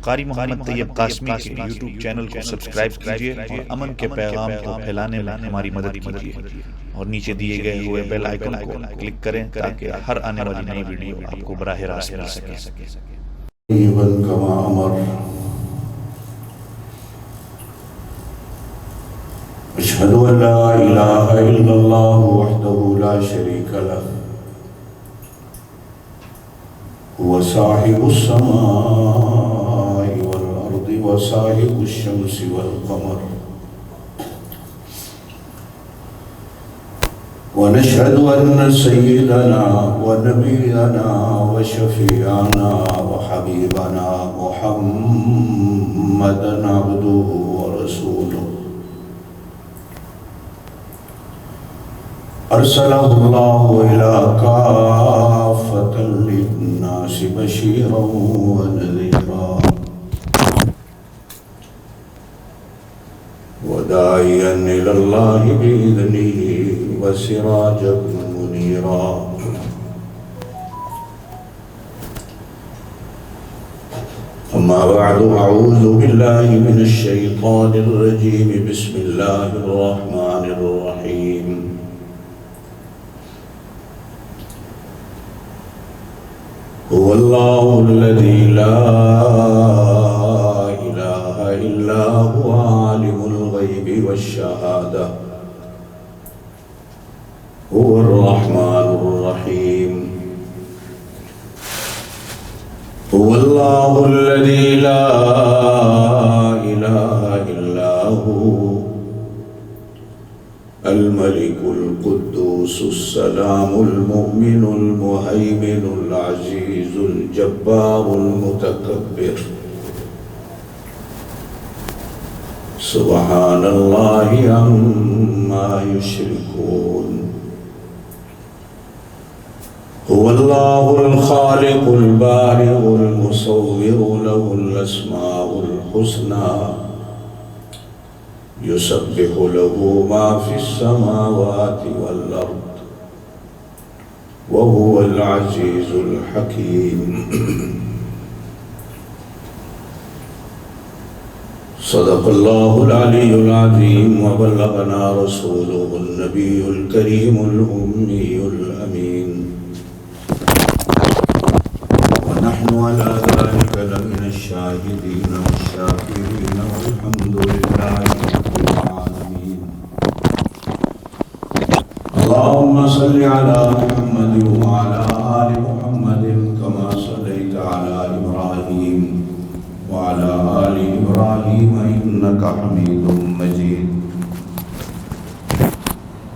قاری محمد طیب قاسمی کے YouTube channel کو سبسکرائب کیجیے اور امن کے پیغام کو پھیلانے میں ہماری مدد کیجیے اور نیچے دیے گئے ہوئے بیل آئیکن کو کلک کریں تاکہ ہر آنے والی نئی ویڈیو آپ کو براہ راست مل سکے۔ كما أمر أشهد أن لا إله إلا الله وحده لا شريك له هو صاحب السماء والأرض وصاحب الشمس والقمر ونشهد أن سيدنا ونبينا وشفيعنا وحبيبنا محمدا عبده ورسوله أرسله الله إلى كافة للناس بشيرا ونذيرا وداعيا إلى الله بإذنه وسراجا منيرا أما بعد أعوذ بالله من الشيطان الرجيم بسم الله الرحمن الرحيم هو الله الذي لا إله إلا هو عالم الغيب والشهادة هو الرحمن الرحيم هو الله الذي لا إله إلا هو الملك القدوس السلام المؤمن المهيمن العزيز الجبار المتكبر سبحان الله عما يشركون هو الله الخالق البارئ المصور له الأسماء الحسنى يسبح له ما في السماوات والأرض وهو العزيز الحكيم صدق الله العلي العظيم وبلغنا رسوله النبي الكريم الأمي الأمين ونحن على ذلك لمن الشاهدين والشاكرين والحمد لله رب العالمين اللهم صل على محمد وعلى آل محمد كما صليت على إبراهيم وعلى آل إبراهيم إنك حميد مجيد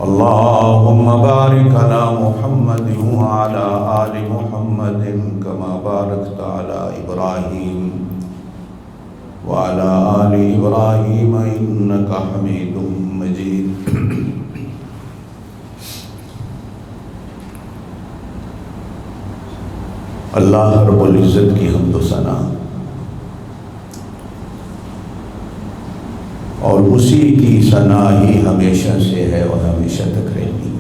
اللهم بارك على محمد وعلى آل محمد كما باركت على إبراهيم وعلى آل إبراهيم إنك حميد مجيد اللہ رب العزت کی حمد و ثنا اور اسی کی ثنا ہی ہمیشہ سے ہے اور ہمیشہ تک رہے گی۔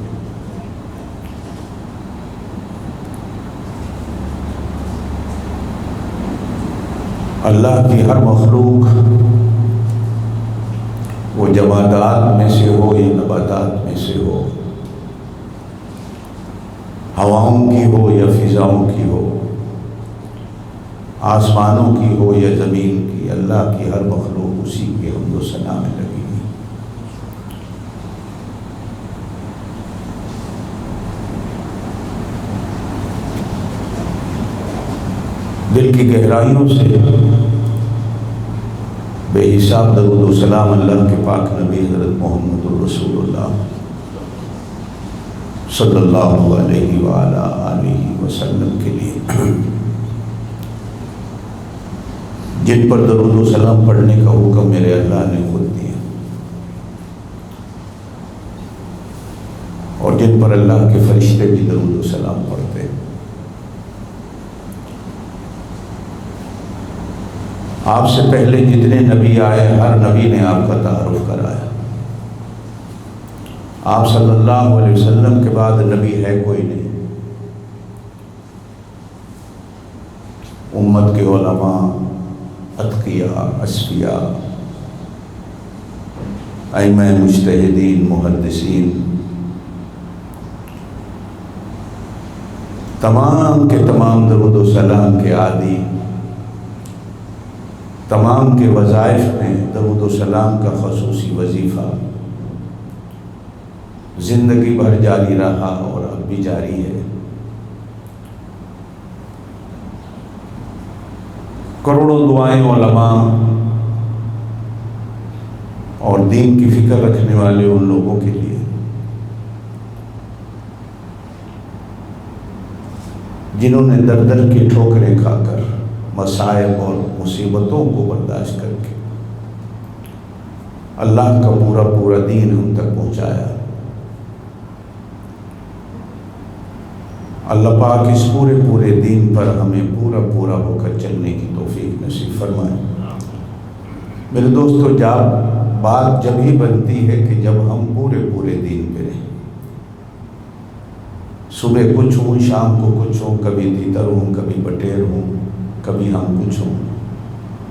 اللہ کی ہر مخلوق وہ جمادات میں سے ہو یا نباتات میں سے ہو، ہواؤں کی ہو یا فضاؤں کی ہو، آسمانوں کی ہو یا زمین کی، اللہ کی ہر مخلوق اسی کے حمد و ثنا میں لگی گی۔ دل کی گہرائیوں سے بے حساب درود و سلام اللہ کے پاک نبی حضرت محمد الرسول اللہ صلی اللہ علیہ وآلہ آلہ وسلم کے لیے، جن پر درود و سلام پڑھنے کا حکم میرے اللہ نے خود دیا اور جن پر اللہ کے فرشتے بھی درود و سلام پڑھتے ہیں۔ آپ سے پہلے جتنے نبی آئے ہر نبی نے آپ کا تعارف کرایا۔ آپ صلی اللہ علیہ وسلم کے بعد نبی ہے کوئی نہیں۔ امت کے علماء اتقیاء، اصفیاء، ائمہ مجتہدین، محدثین، تمام کے تمام درود و سلام کے عادی، تمام کے وظائف میں درود و سلام کا خصوصی وظیفہ زندگی بھر جاری رہا اور اب بھی جاری ہے۔ کروڑوں دعائیں علماء اور دین کی فکر رکھنے والے ان لوگوں کے لیے جنہوں نے در در کی ٹھوکریں کھا کر، مصائب اور مصیبتوں کو برداشت کر کے اللہ کا پورا دین ہم تک پہنچایا۔ اللہ پاک اس پورے دین پر ہمیں پورا ہو کر چلنے کی توفیق نصیب فرمائے۔ میرے دوستو، بات جب ہی بنتی ہے کہ جب ہم پورے دین پہ رہیں، صبح کچھ ہوں، شام کو کچھ ہوں، کبھی تیتر ہوں، کبھی بٹیر ہوں، کبھی ہم کچھ ہوں،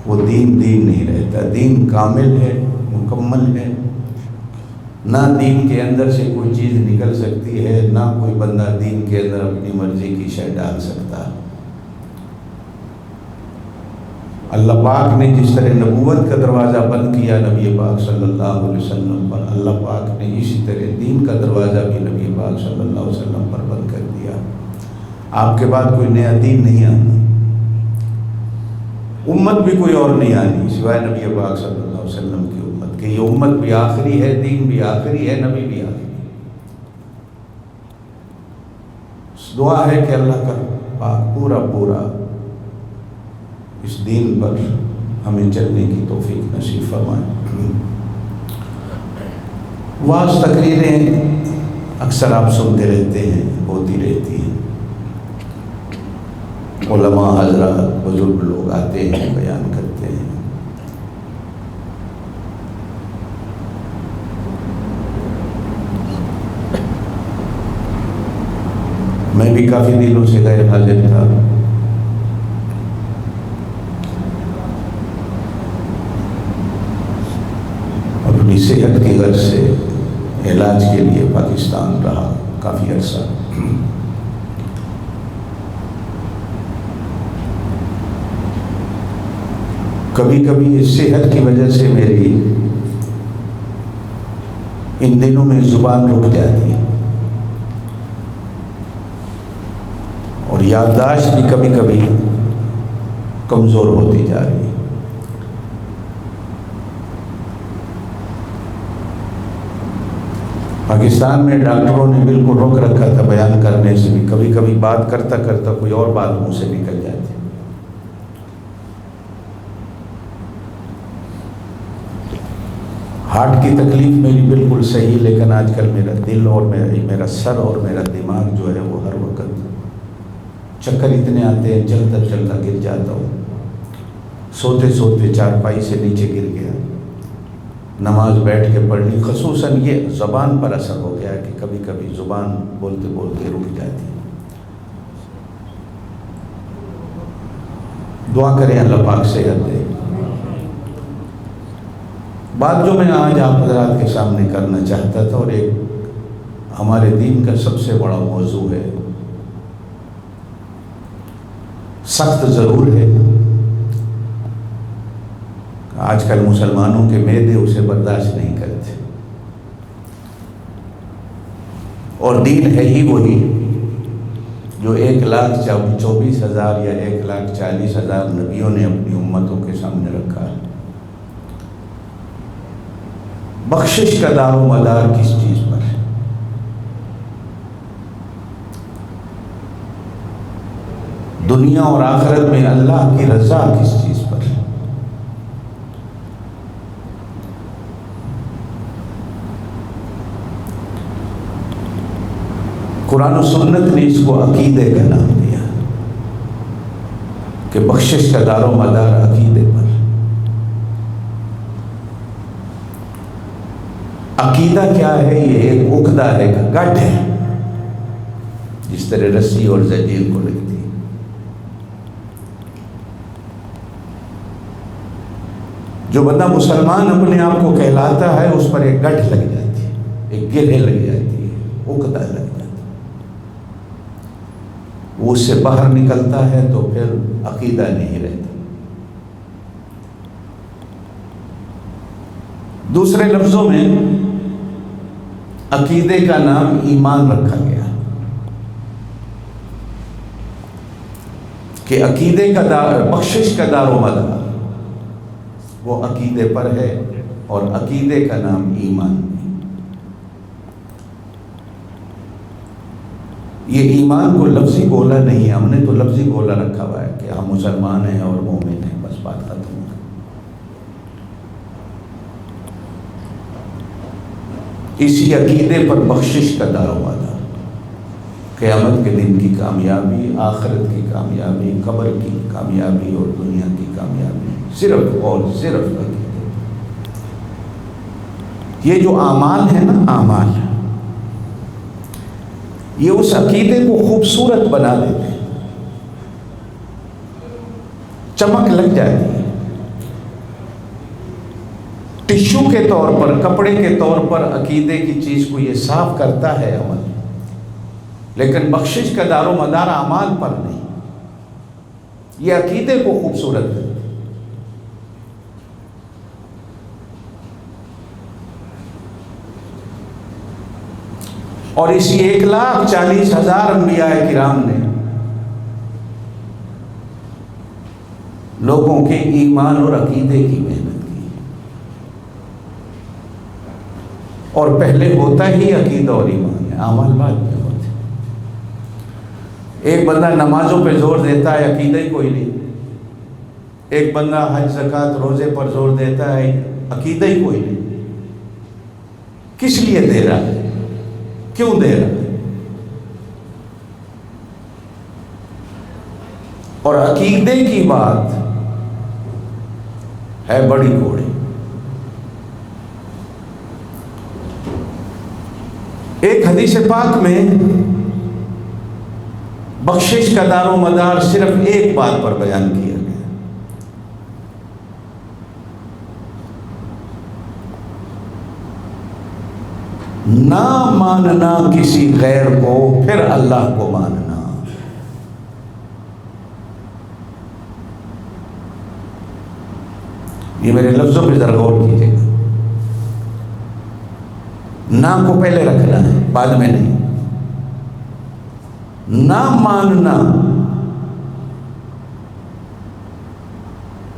وہ دین نہیں رہتا۔ دین کامل ہے، مکمل ہے، نہ دین کے اندر سے کوئی چیز نکل سکتی ہے، نہ کوئی بندہ دین کے اندر اپنی مرضی کی شے ڈال سکتا۔ اللہ پاک نے جس طرح نبوت کا دروازہ بند کیا نبی پاک صلی اللہ علیہ وسلم پر، اللہ پاک نے اسی طرح دین کا دروازہ بھی نبی پاک صلی اللہ علیہ وسلم پر بند کر دیا۔ آپ کے بعد کوئی نیا دین نہیں آنا، امت بھی کوئی اور نہیں آنی سوائے نبی پاک صلی اللہ علیہ وسلم کی امت، کہ یہ امت بھی آخری ہے، دین بھی آخری ہے، نبی بھی آخری ہے۔ دعا ہے کہ اللہ کا پاک پورا اس دین پر ہمیں چلنے کی توفیق نصیب فرمائے۔ واعظ تقریریں اکثر آپ سنتے رہتے ہیں، ہوتی رہتی ہیں، علماء حضرات، بزرگ لوگ آتے ہیں، بیان کرتے ہیں۔ میں بھی کافی دنوں سے غیر حاضر تھا، اپنی صحت کی غرض سے علاج کے لیے پاکستان رہا کافی عرصہ۔ کبھی اس صحت کی وجہ سے میری ان دنوں میں زبان رک جاتی ہے اور یادداشت بھی کبھی کمزور ہوتی جا رہی ہے۔ پاکستان میں ڈاکٹروں نے بالکل روک رکھا تھا بیان کرنے سے بھی، کبھی بات کرتا کوئی اور بات منہ سے نکل جاتی۔ ہارٹ کی تکلیف میری بالکل صحیح، لیکن آج کل میرا دل اور میرا سر اور میرا دماغ جو ہے وہ ہر وقت چکر اتنے آتے ہیں، چلتا گر جاتا ہوں، سوتے چارپائی سے نیچے گر گیا، نماز بیٹھ کے پڑھنی، خصوصاً یہ زبان پر اثر ہو گیا کہ کبھی زبان بولتے رک جاتی ہے۔ دعا کریں اللہ پاک صحت دے۔ بات جو میں آج آپ حضرات کے سامنے کرنا چاہتا تھا، اور ایک ہمارے دین کا سب سے بڑا موضوع ہے، سخت ضرور ہے، آج کل مسلمانوں کے معدے اسے برداشت نہیں کرتے، اور دین ہے ہی وہی جو 1,24,000 یا 1,40,000 نبیوں نے اپنی امتوں کے سامنے رکھا ہے۔ بخشش کا دار و مدار کس چیز پر ہے؟ دنیا اور آخرت میں اللہ کی رضا کس چیز پر ہے؟ قرآن و سنت نے اس کو عقیدے کا نام دیا کہ بخشش کا دار و مدار عقیدے پر۔ عقیدہ کیا ہے؟ یہ ایک عقدہ ہے، گٹھ ہے، جس طرح رسی اور زنجیر کو لگتی ہے۔ جو بندہ مسلمان اپنے آپ کو کہلاتا ہے اس پر ایک گٹھ لگ جاتی ہے، ایک گرہ لگ جاتی ہے، عقدہ لگ جاتا ہے، وہ اس سے باہر نکلتا ہے تو پھر عقیدہ نہیں رہتا۔ دوسرے لفظوں میں عقیدے کا نام ایمان رکھا گیا کہ عقیدے کا بخشش کا دار و مدار وہ عقیدے پر ہے، اور عقیدے کا نام ایمان ہے۔ یہ ایمان کو لفظی گولا نہیں ہے، ہم نے تو لفظی گولا رکھا ہوا ہے کہ ہم مسلمان ہیں اور مومن ہیں، بس بات ختم۔ اسی عقیدے پر بخشش کا دار و مدار، قیامت کے دن کی کامیابی، آخرت کی کامیابی، قبر کی کامیابی اور دنیا کی کامیابی صرف اور صرف عقیدے۔ یہ جو اعمال ہیں نا، اعمال یہ اس عقیدے کو خوبصورت بنا دیتے ہیں، چمک لگ جاتی ہے، ٹشو کے طور پر، کپڑے کے طور پر عقیدے کی چیز کو یہ صاف کرتا ہے عمل، لیکن بخشش کا دار و مدار اعمال پر نہیں، یہ عقیدے کو خوبصورت ہے۔ اور اسی 1,40,000 انبیاء کرام نے لوگوں کے ایمان اور عقیدے کی محنت کی، اور پہلے ہوتا ہی عقیدہ اور ایمان ہے، اعمال بعد میں ہوتے۔ ایک بندہ نمازوں پہ زور دیتا ہے، عقیدہ ہی کوئی نہیں۔ ایک بندہ حج زکوٰۃ روزے پر زور دیتا ہے، عقیدہ ہی کوئی نہیں۔ کس لیے دے رہا ہے؟ کیوں دے رہا ہے؟ اور عقیدے کی بات ہے بڑی کوڑی۔ ایک حدیث پاک میں بخشش کا دار و مدار صرف ایک بات پر بیان کیا گیا، نہ ماننا کسی غیر کو پھر اللہ کو ماننا۔ یہ میرے لفظوں پہ ذرا غور کیجیے گا، نہ کو پہلے رکھنا ہے، بعد میں نہیں۔ نہ ماننا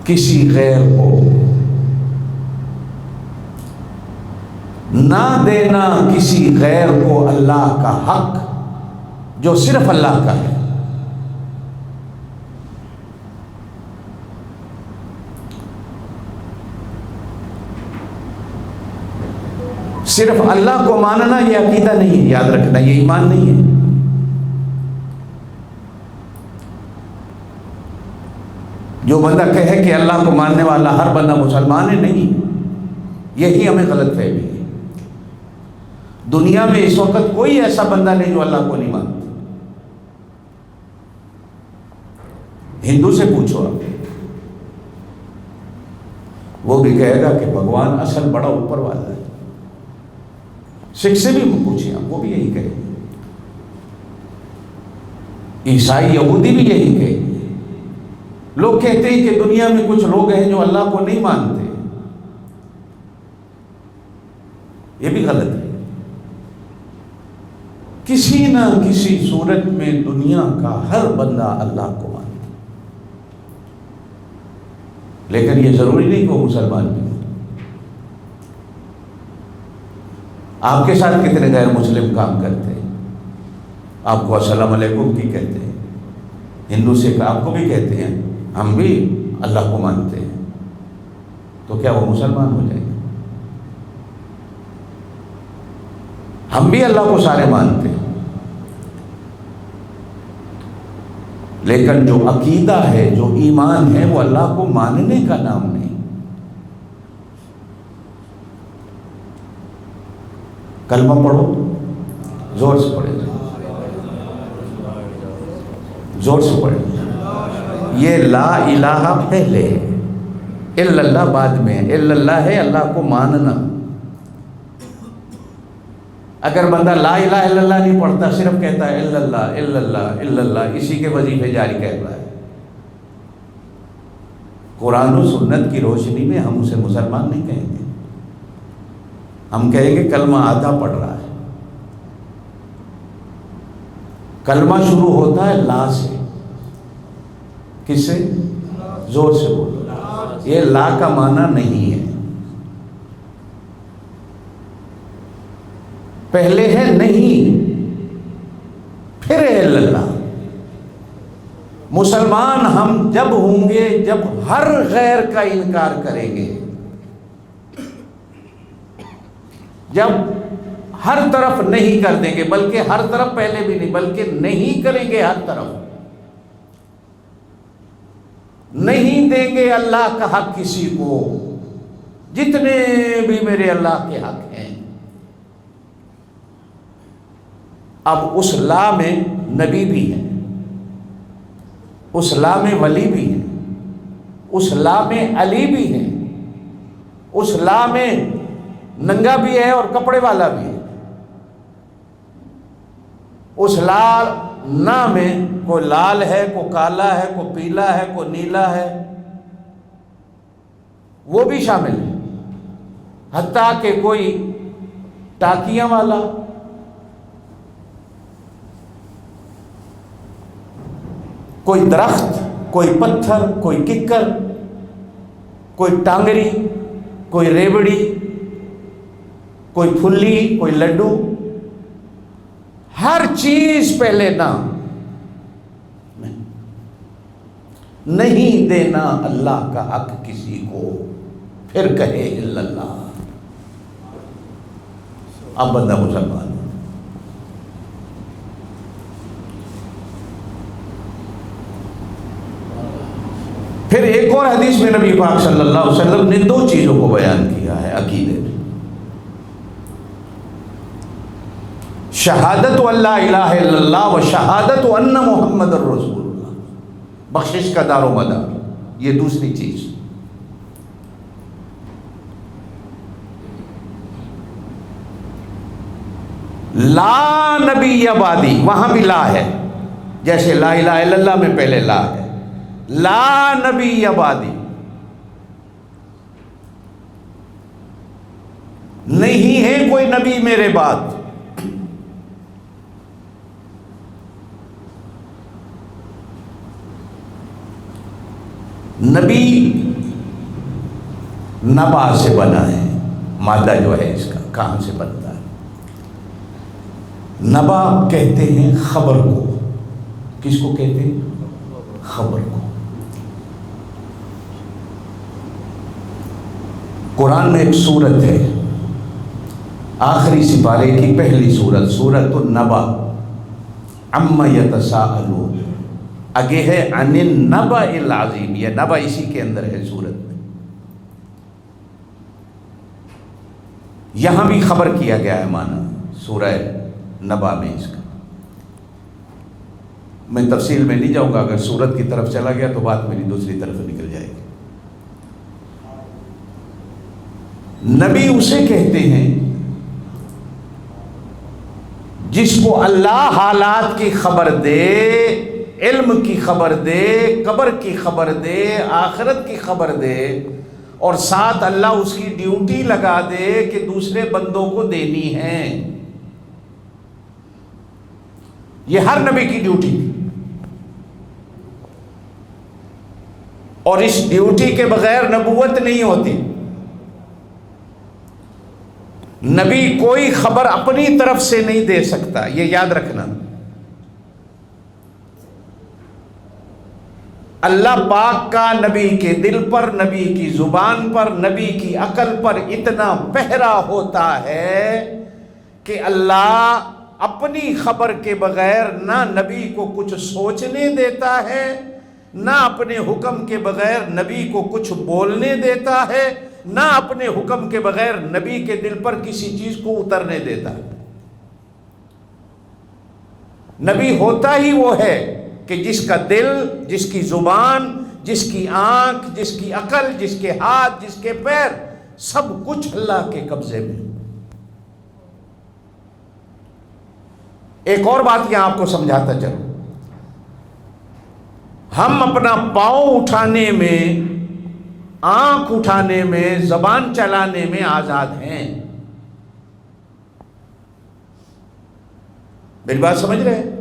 کسی غیر کو، نہ دینا کسی غیر کو اللہ کا حق جو صرف اللہ کا ہے۔ صرف اللہ کو ماننا یہ عقیدہ نہیں ہے، یاد رکھنا، یہ ایمان نہیں ہے۔ جو بندہ کہے کہ اللہ کو ماننے والا ہر بندہ مسلمان ہے، نہیں، یہی ہمیں غلط فہمی ہے۔ دنیا میں اس وقت کوئی ایسا بندہ نہیں جو اللہ کو نہیں مانتا۔ ہندو سے پوچھو آپ، وہ بھی کہے گا کہ بھگوان اصل بڑا اوپر والا ہے۔ سکھ سے بھی پوچھیں آپ، وہ بھی یہی کہے گا۔ عیسائی یہودی بھی یہی کہے گا۔ لوگ کہتے ہیں کہ دنیا میں کچھ لوگ ہیں جو اللہ کو نہیں مانتے، یہ بھی غلط ہے۔ کسی نہ کسی صورت میں دنیا کا ہر بندہ اللہ کو مانتا، لیکن یہ ضروری نہیں کہ وہ مسلمان بھی ہو۔ آپ کے ساتھ کتنے غیر مسلم کام کرتے ہیں، آپ کو السلام علیکم کی کہتے ہیں، ہندو سے آپ کو بھی کہتے ہیں، ہم بھی اللہ کو مانتے ہیں، تو کیا وہ مسلمان ہو جائیں گے؟ ہم بھی اللہ کو سارے مانتے ہیں، لیکن جو عقیدہ ہے، جو ایمان ہے، وہ اللہ کو ماننے کا نام نہیں۔ کلمہ پڑھو، زور سے پڑھے، زور سے پڑھے۔ یہ لا الہ پہلے ہے، الا اللہ بعد میں ہے. الا اللہ ہے اللہ کو ماننا. اگر بندہ لا الہ الا اللہ نہیں پڑھتا، صرف کہتا ہے الا اللہ الا اللہ الا اللہ، اسی کے وظیفے جاری کر رہا ہے، قرآن و سنت کی روشنی میں ہم اسے مسلمان نہیں کہیں گے. ہم کہیں گے کلمہ آدھا پڑھ رہا ہے. کلمہ شروع ہوتا ہے لا سے. کس سے؟ زور سے بولو. یہ لا کا معنی نہیں ہے. پہلے ہے نہیں، پھر ہے اللہ. مسلمان ہم جب ہوں گے جب ہر غیر کا انکار کریں گے، جب ہر طرف نہیں کر دیں گے، بلکہ ہر طرف پہلے بھی نہیں، بلکہ نہیں کریں گے ہر طرف. نہیں دیں گے اللہ کا حق کسی کو، جتنے بھی میرے اللہ کے حق ہیں. اب اس لا میں نبی بھی ہے، اس لا میں ولی بھی ہے، اس لا میں علی بھی ہے، اس لا میں ننگا بھی ہے اور کپڑے والا بھی ہے. اس لا نا میں کوئی لال ہے، کوئی کالا ہے، کوئی پیلا ہے، کوئی نیلا ہے، وہ بھی شامل ہے. حتیٰ کہ کوئی ٹاکیاں والا، کوئی درخت، کوئی پتھر، کوئی ککر، کوئی ٹانگری، کوئی ریبڑی، کوئی پھلی، کوئی لڈو، ہر چیز پہلے نام. نہیں دینا اللہ کا حق کسی کو، پھر کہے الا اللہ. اب بندہ مسلمان. پھر ایک اور حدیث میں نبی پاک صلی اللہ علیہ وسلم نے دو چیزوں کو بیان کیا ہے عقیدے میں. شہادت اللہ الہ الا اللہ و شہادت ان محمد الرسول اللہ، بخشش کا دار و مدار. یہ دوسری چیز. لا نبی بعدی، وہاں بھی لا ہے، جیسے لا الہ الا اللہ میں پہلے لا ہے. لا نبی بعدی، نہیں ہے کوئی نبی میرے بعد. نبی نبا سے بنا ہے، مادہ جو ہے اس کا کہاں سے بنتا ہے؟ نبا کہتے ہیں خبر کو. کس کو کہتے ہیں؟ خبر کو. قرآن میں ایک سورت ہے، آخری سپارے کی پہلی سورت، سورت النبا. عما یتساءلون، آگے ہے عن النبأ العظیم. یہ نبا اسی کے اندر ہے سورت میں. یہاں بھی خبر کیا گیا ہے معنی سورہ نبا میں اس کا. میں تفصیل میں نہیں جاؤں گا، اگر سورت کی طرف چلا گیا تو بات میری دوسری طرف نکل جائے گی. نبی اسے کہتے ہیں جس کو اللہ حالات کی خبر دے، علم کی خبر دے، قبر کی خبر دے، آخرت کی خبر دے، اور ساتھ اللہ اس کی ڈیوٹی لگا دے کہ دوسرے بندوں کو دینی ہے. یہ ہر نبی کی ڈیوٹی تھی، اور اس ڈیوٹی کے بغیر نبوت نہیں ہوتی. نبی کوئی خبر اپنی طرف سے نہیں دے سکتا، یہ یاد رکھنا. اللہ پاک کا نبی کے دل پر، نبی کی زبان پر، نبی کی عقل پر اتنا پہرا ہوتا ہے کہ اللہ اپنی خبر کے بغیر نہ نبی کو کچھ سوچنے دیتا ہے، نہ اپنے حکم کے بغیر نبی کو کچھ بولنے دیتا ہے، نہ اپنے حکم کے بغیر نبی کے دل پر کسی چیز کو اترنے دیتا ہے. نبی ہوتا ہی وہ ہے کہ جس کا دل، جس کی زبان، جس کی آنکھ، جس کی عقل، جس کے ہاتھ، جس کے پیر، سب کچھ اللہ کے قبضے میں۔ ایک اور بات یہاں آپ کو سمجھاتا چلوں، ہم اپنا پاؤں اٹھانے میں، آنکھ اٹھانے میں، زبان چلانے میں آزاد ہیں۔ میری بات سمجھ رہے ہیں؟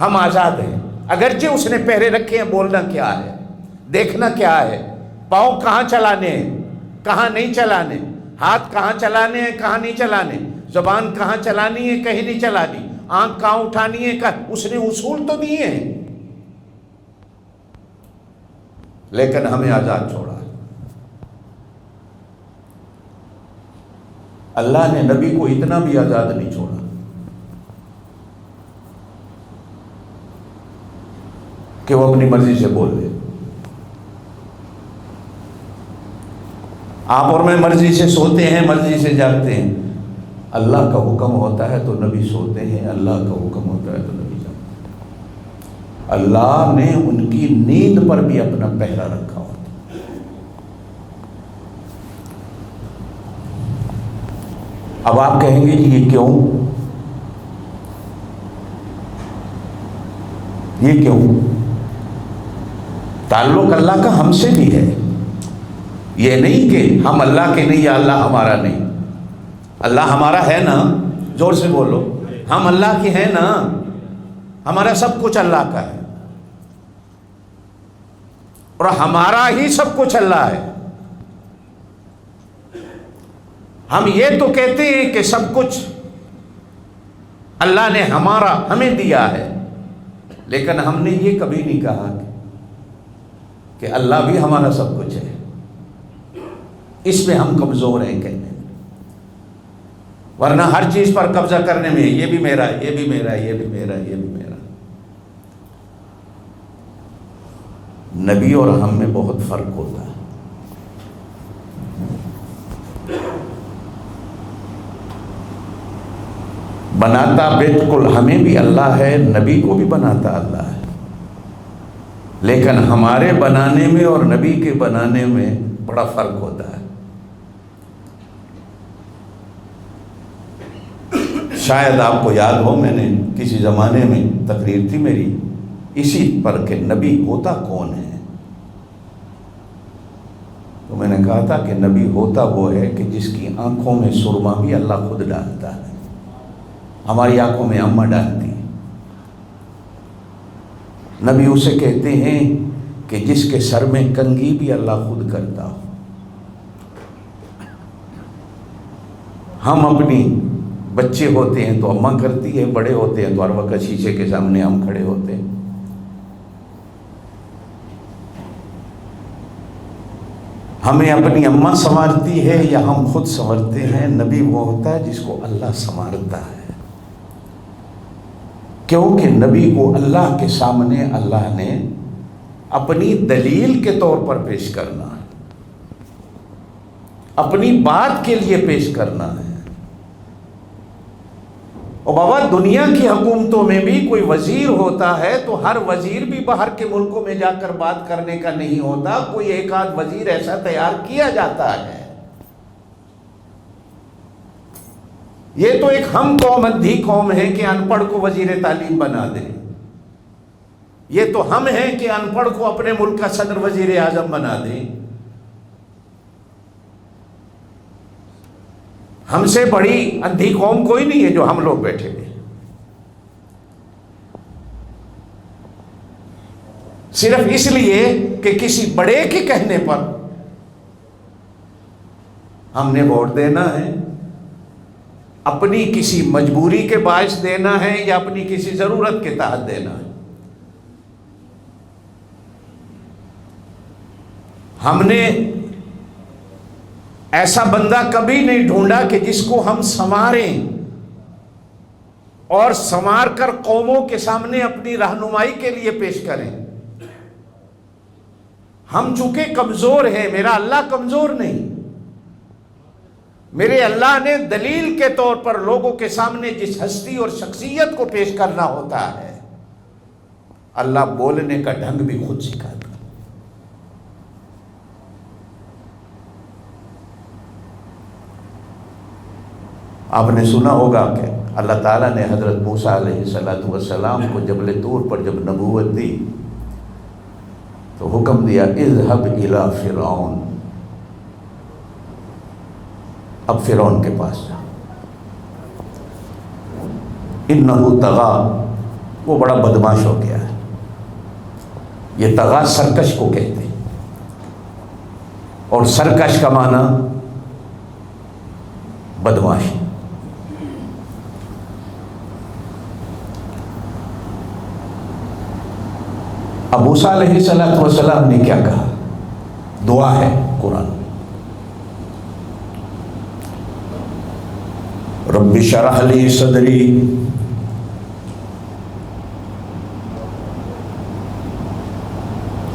ہم آزاد ہیں، اگرچہ اس نے پہرے رکھے ہیں، بولنا کیا ہے، دیکھنا کیا ہے، پاؤں کہاں چلانے ہیں، کہاں نہیں چلانے، ہاتھ کہاں چلانے ہیں، کہاں نہیں چلانے، زبان کہاں چلانی ہے، کہیں نہیں چلانی، آنکھ کہاں اٹھانی ہے، اس نے اصول تو دیے ہیں، لیکن ہمیں آزاد چھوڑا۔ اللہ نے نبی کو اتنا بھی آزاد نہیں چھوڑا کہ وہ اپنی مرضی سے بول دے۔ آپ اور میں مرضی سے سوتے ہیں، مرضی سے جاگتے ہیں، اللہ کا حکم ہوتا ہے تو نبی سوتے ہیں، اللہ کا حکم ہوتا ہے تو نبی جاگتے ہیں۔ اللہ نے ان کی نیند پر بھی اپنا پہرا رکھا ہوتا ہے۔ اب آپ کہیں گے جی یہ کیوں؟ یہ کیوں؟ تعلق اللہ کا ہم سے بھی ہے، یہ نہیں کہ ہم اللہ کے نہیں یا اللہ ہمارا نہیں۔ اللہ ہمارا ہے نا، زور سے بولو، ہم اللہ کے ہیں نا، ہمارا سب کچھ اللہ کا ہے، اور ہمارا ہی سب کچھ اللہ ہے۔ ہم یہ تو کہتے ہیں کہ سب کچھ اللہ نے ہمیں دیا ہے، لیکن ہم نے یہ کبھی نہیں کہا کہ اللہ بھی ہمارا سب کچھ ہے۔ اس میں ہم کمزور ہیں کہنے میں، ورنہ ہر چیز پر قبضہ کرنے میں یہ بھی میرا ہے، یہ بھی میرا ہے، یہ بھی میرا ہے، یہ بھی میرا۔ نبی اور ہم میں بہت فرق ہوتا ہے۔ بناتا بالکل ہمیں بھی اللہ ہے، نبی کو بھی بناتا اللہ ہے، لیکن ہمارے بنانے میں اور نبی کے بنانے میں بڑا فرق ہوتا ہے۔ شاید آپ کو یاد ہو، میں نے کسی زمانے میں تقریر تھی میری اسی پر کہ نبی ہوتا کون ہے، تو میں نے کہا تھا کہ نبی ہوتا وہ ہے کہ جس کی آنکھوں میں سرما بھی اللہ خود ڈالتا ہے، ہماری آنکھوں میں اماں ڈالتی ہے۔ نبی اسے کہتے ہیں کہ جس کے سر میں کنگھی بھی اللہ خود کرتا ہو۔ ہم اپنی بچے ہوتے ہیں تو اماں کرتی ہے، بڑے ہوتے ہیں تو ہر وقت شیشے کے سامنے ہم کھڑے ہوتے ہیں۔ ہمیں اپنی اماں سنوارتی ہے یا ہم خود سنورتے ہیں؟ نبی وہ ہوتا ہے جس کو اللہ سنوارتا ہے، کیونکہ نبی کو اللہ کے سامنے اللہ نے اپنی دلیل کے طور پر پیش کرنا ہے، اپنی بات کے لیے پیش کرنا ہے۔ اور بابا دنیا کی حکومتوں میں بھی کوئی وزیر ہوتا ہے تو ہر وزیر بھی باہر کے ملکوں میں جا کر بات کرنے کا نہیں ہوتا، کوئی ایک آدھ وزیر ایسا تیار کیا جاتا ہے۔ یہ تو ایک ہم قوم اندھی قوم ہے کہ ان پڑھ کو وزیر تعلیم بنا دے، یہ تو ہم ہیں کہ ان پڑھ کو اپنے ملک کا صدر وزیر اعظم بنا دیں۔ ہم سے بڑی اندھی قوم کوئی نہیں ہے جو ہم لوگ بیٹھے ہوئے، صرف اس لیے کہ کسی بڑے کے کہنے پر ہم نے ووٹ دینا ہے، اپنی کسی مجبوری کے باعث دینا ہے یا اپنی کسی ضرورت کے تحت دینا ہے۔ ہم نے ایسا بندہ کبھی نہیں ڈھونڈا کہ جس کو ہم سنواریں اور سنوار کر قوموں کے سامنے اپنی رہنمائی کے لیے پیش کریں۔ ہم چونکہ کمزور ہیں، میرا اللہ کمزور نہیں، میرے اللہ نے دلیل کے طور پر لوگوں کے سامنے جس ہستی اور شخصیت کو پیش کرنا ہوتا ہے، اللہ بولنے کا ڈھنگ بھی خود سکھاتا۔ آپ نے سنا ہوگا کہ اللہ تعالیٰ نے حضرت موسیٰ علیہ السلام کو جبل طور پر جب نبوت دی تو حکم دیا اذهب الى فرعون، اب فرعون کے پاس جا، انہ طغا، وہ بڑا بدماش ہو گیا ہے۔ یہ طغا سرکش کو کہتے ہیں، اور سرکش کا معنی بدماش۔ اب موسیٰ علیہ السلام نے کیا کہا؟ دعا ہے قرآن، رب اشرح لی صدری،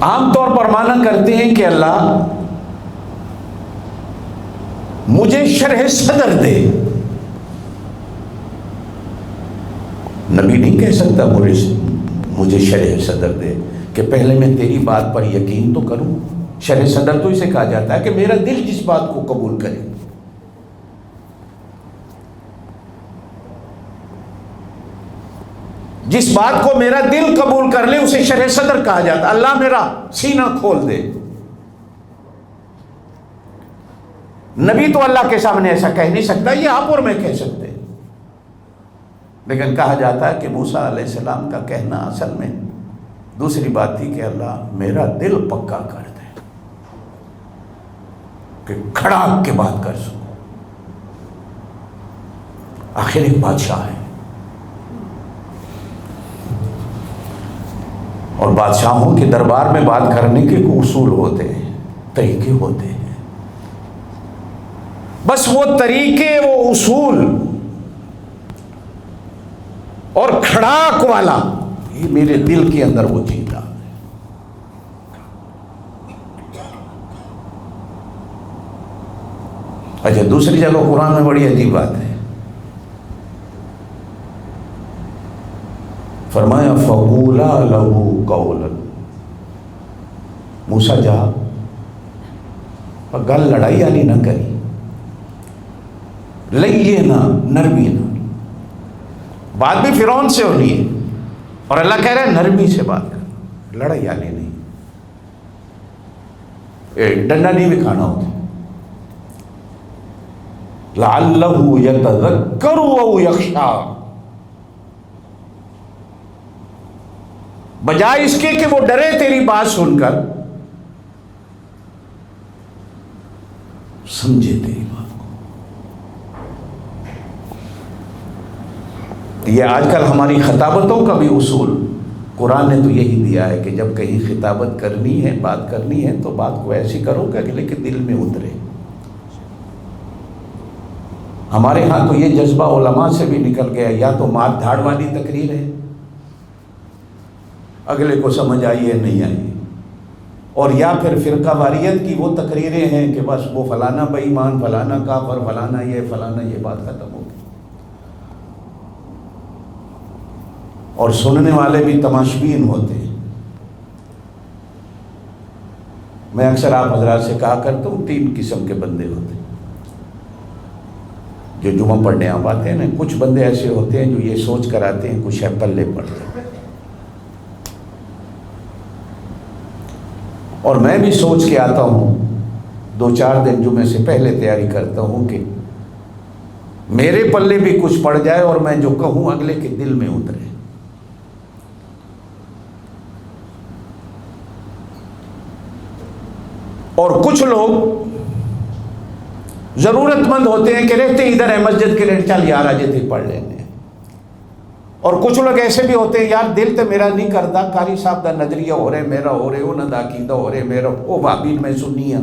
عام طور پر مانا کرتے ہیں کہ اللہ مجھے شرح صدر دے۔ نبی نہیں کہہ سکتا مجھے شرح صدر دے، کہ پہلے میں تیری بات پر یقین تو کروں۔ شرح صدر تو اسے کہا جاتا ہے کہ میرا دل جس بات کو قبول کرے۔ جس بات کو میرا دل قبول کر لے اسے شرح صدر کہا جاتا ہے۔ اللہ میرا سینہ کھول دے۔ نبی تو اللہ کے سامنے ایسا کہہ نہیں سکتا، یہ آپ اور میں کہہ سکتے ہیں، لیکن کہا جاتا ہے کہ موسیٰ علیہ السلام کا کہنا اصل میں دوسری بات تھی کہ اللہ میرا دل پکا کر دے کہ کھڑا کے بات کر سکوں۔ آخر ایک بادشاہ ہے، اور بادشاہوں کے دربار میں بات کرنے کے کوئی اصول ہوتے ہیں، طریقے ہوتے ہیں۔ بس وہ طریقے، وہ اصول اور کھڑاک والا، یہ میرے دل کے اندر وہ جیتا ہے۔ اچھا، دوسری جگہ قرآن میں بڑی عجیب بات ہے، فرمایا فَقُولَا لَهُ قَوْلًا، موسیٰ جا، پر گل لڑائی والی نہ کری، لئیے نہ، نرمی نہ۔ بات بھی فرعون سے ہونی ہے، اور اللہ کہہ رہا ہے نرمی سے بات کر، لڑائی والی نہیں۔ ڈنڈا نہیں بھی کھانا ہوتا۔ لَعَلَّهُ يَتَذَكَّرُ أَوْ يَخْشَىٰ، بجائے اس کے کہ وہ ڈرے تیری بات سن کر، سمجھے تیری بات کو۔ یہ آج کل ہماری خطابتوں کا بھی اصول قرآن نے تو یہی دیا ہے کہ جب کہیں خطابت کرنی ہے، بات کرنی ہے، تو بات کو ایسی کرو کہ اگلے کے دل میں اترے۔ ہمارے ہاں تو یہ جذبہ علماء سے بھی نکل گیا، یا تو مار دھاڑ والی تقریر ہے، اگلے کو سمجھ آئی ہے نہیں آئی، اور یا پھر فرقہ واریت کی وہ تقریریں ہیں کہ بس وہ فلانا بے ایمان، فلانا کافر، فلانا یہ، فلانا یہ، بات ختم ہو گئی۔ اور سننے والے بھی تماشبین ہوتے ہیں۔ میں اکثر آپ حضرات سے کہا کرتا ہوں 3 قسم کے بندے ہوتے ہیں جو جمعہ پڑھنے آپ آتے ہیں نا۔ کچھ بندے ایسے ہوتے ہیں جو یہ سوچ کر آتے ہیں کچھ ہے پلے پڑتے ہیں، اور میں بھی سوچ کے آتا ہوں، 2-4 دن جمعے سے پہلے تیاری کرتا ہوں کہ میرے پلے بھی کچھ پڑ جائے اور میں جو کہوں اگلے کے دل میں اترے۔ اور کچھ لوگ ضرورت مند ہوتے ہیں کہ رہتے ادھر ہے مسجد کے لیے، چل یار آج تھی پڑھ لیں گے۔ اور کچھ لوگ ایسے بھی ہوتے ہیں، یار دل تو میرا نہیں کرتا، قاری صاحب دا نظریہ ہو رہے میرا ہو رہے، انہاں دا عقیدہ ہو رہے میرا، او بھابی میں سنی ہاں،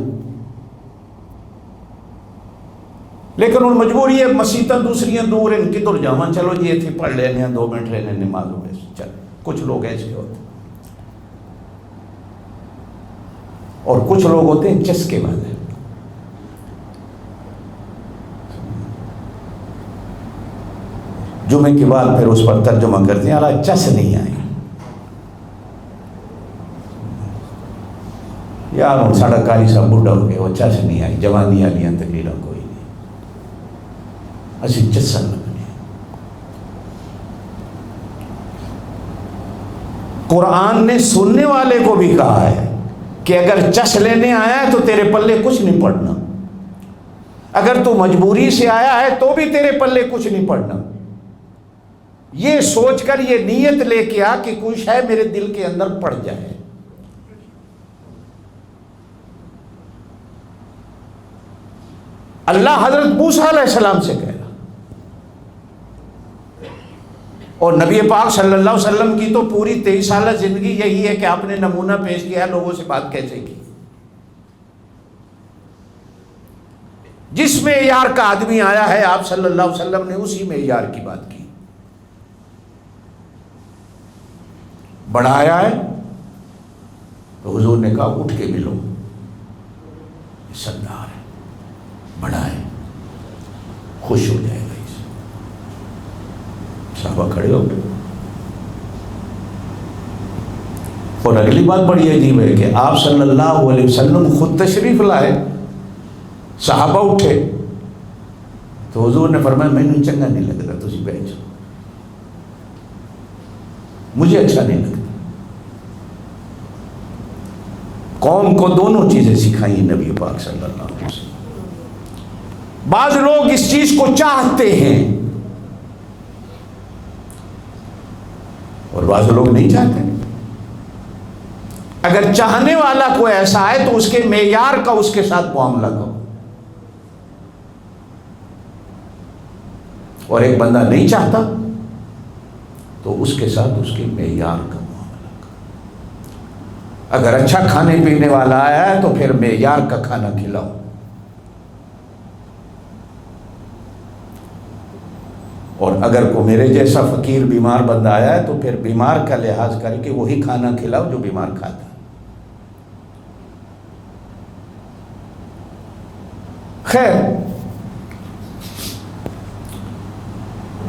لیکن ان مجبوری ہے، مسیتاں دوسریاں دور ہیں، کدھر جاواں، چلو جی اتھی پڑھ لینے ہیں 2 منٹ رہنے نماز ہو گئے، چل۔ کچھ لوگ ایسے ہوتے ہیں، اور کچھ لوگ ہوتے ہیں چسکے والے، جمعے کے بعد پھر اس پر ترجمہ کرتے ہیں، یار چس نہیں آئی، یار ہوں ساڑھا قاری صاحب بڑھا ہو گئے، وہ چس نہیں آئی، جوانی والیاں تقریریں کوئی نہیں۔ اسی چسن نہ بنے۔ قرآن نے سننے والے کو بھی کہا ہے کہ اگر چس لینے آیا ہے تو تیرے پلے کچھ نہیں پڑنا، اگر تو مجبوری سے آیا ہے تو بھی تیرے پلے کچھ نہیں پڑنا۔ یہ سوچ کر یہ نیت لے کے آ کہ کوئی شے میرے دل کے اندر پڑ جائے۔ اللہ حضرت موسیٰ علیہ السلام سے کہہ رہا، اور نبی پاک صلی اللہ علیہ وسلم کی تو پوری 23 سالہ زندگی یہی ہے کہ آپ نے نمونہ پیش کیا لوگوں سے بات کیسے کی۔ جس معیار کا آدمی آیا ہے آپ صلی اللہ علیہ وسلم نے اسی معیار کی بات کی۔ بڑا آیا ہے تو حضور نے کہا اٹھ کے ملو، یہ سردار ہے، بڑا ہے، خوش ہو جائے گا اس۔ صحابہ کھڑے ہو گئے۔ اور اگلی بات بڑی عجیب ہے کہ آپ صلی اللہ علیہ وسلم خود تشریف لائے، صحابہ اٹھے تو حضور نے فرمایا مینوں چنگا نہیں لگ رہا، تسی بیٹھ جاؤ، مجھے اچھا نہیں لگتا۔ قوم کو دونوں چیزیں سکھائیں نبی پاک صلی اللہ علیہ وسلم۔ بعض لوگ اس چیز کو چاہتے ہیں اور بعض لوگ نہیں چاہتے۔ اگر چاہنے والا کوئی ایسا ہے تو اس کے معیار کا اس کے ساتھ معاملہ کرو، اور ایک بندہ نہیں چاہتا تو اس کے ساتھ اس کے معیار کا معاملہ کرو۔ اگر اچھا کھانے پینے والا آیا ہے تو پھر معیار کا کھانا کھلاؤ، اور اگر کوئی میرے جیسا فقیر بیمار بندہ آیا ہے تو پھر بیمار کا لحاظ کر کے وہی کھانا کھلاؤ جو بیمار کھاتا ہے۔ خیر،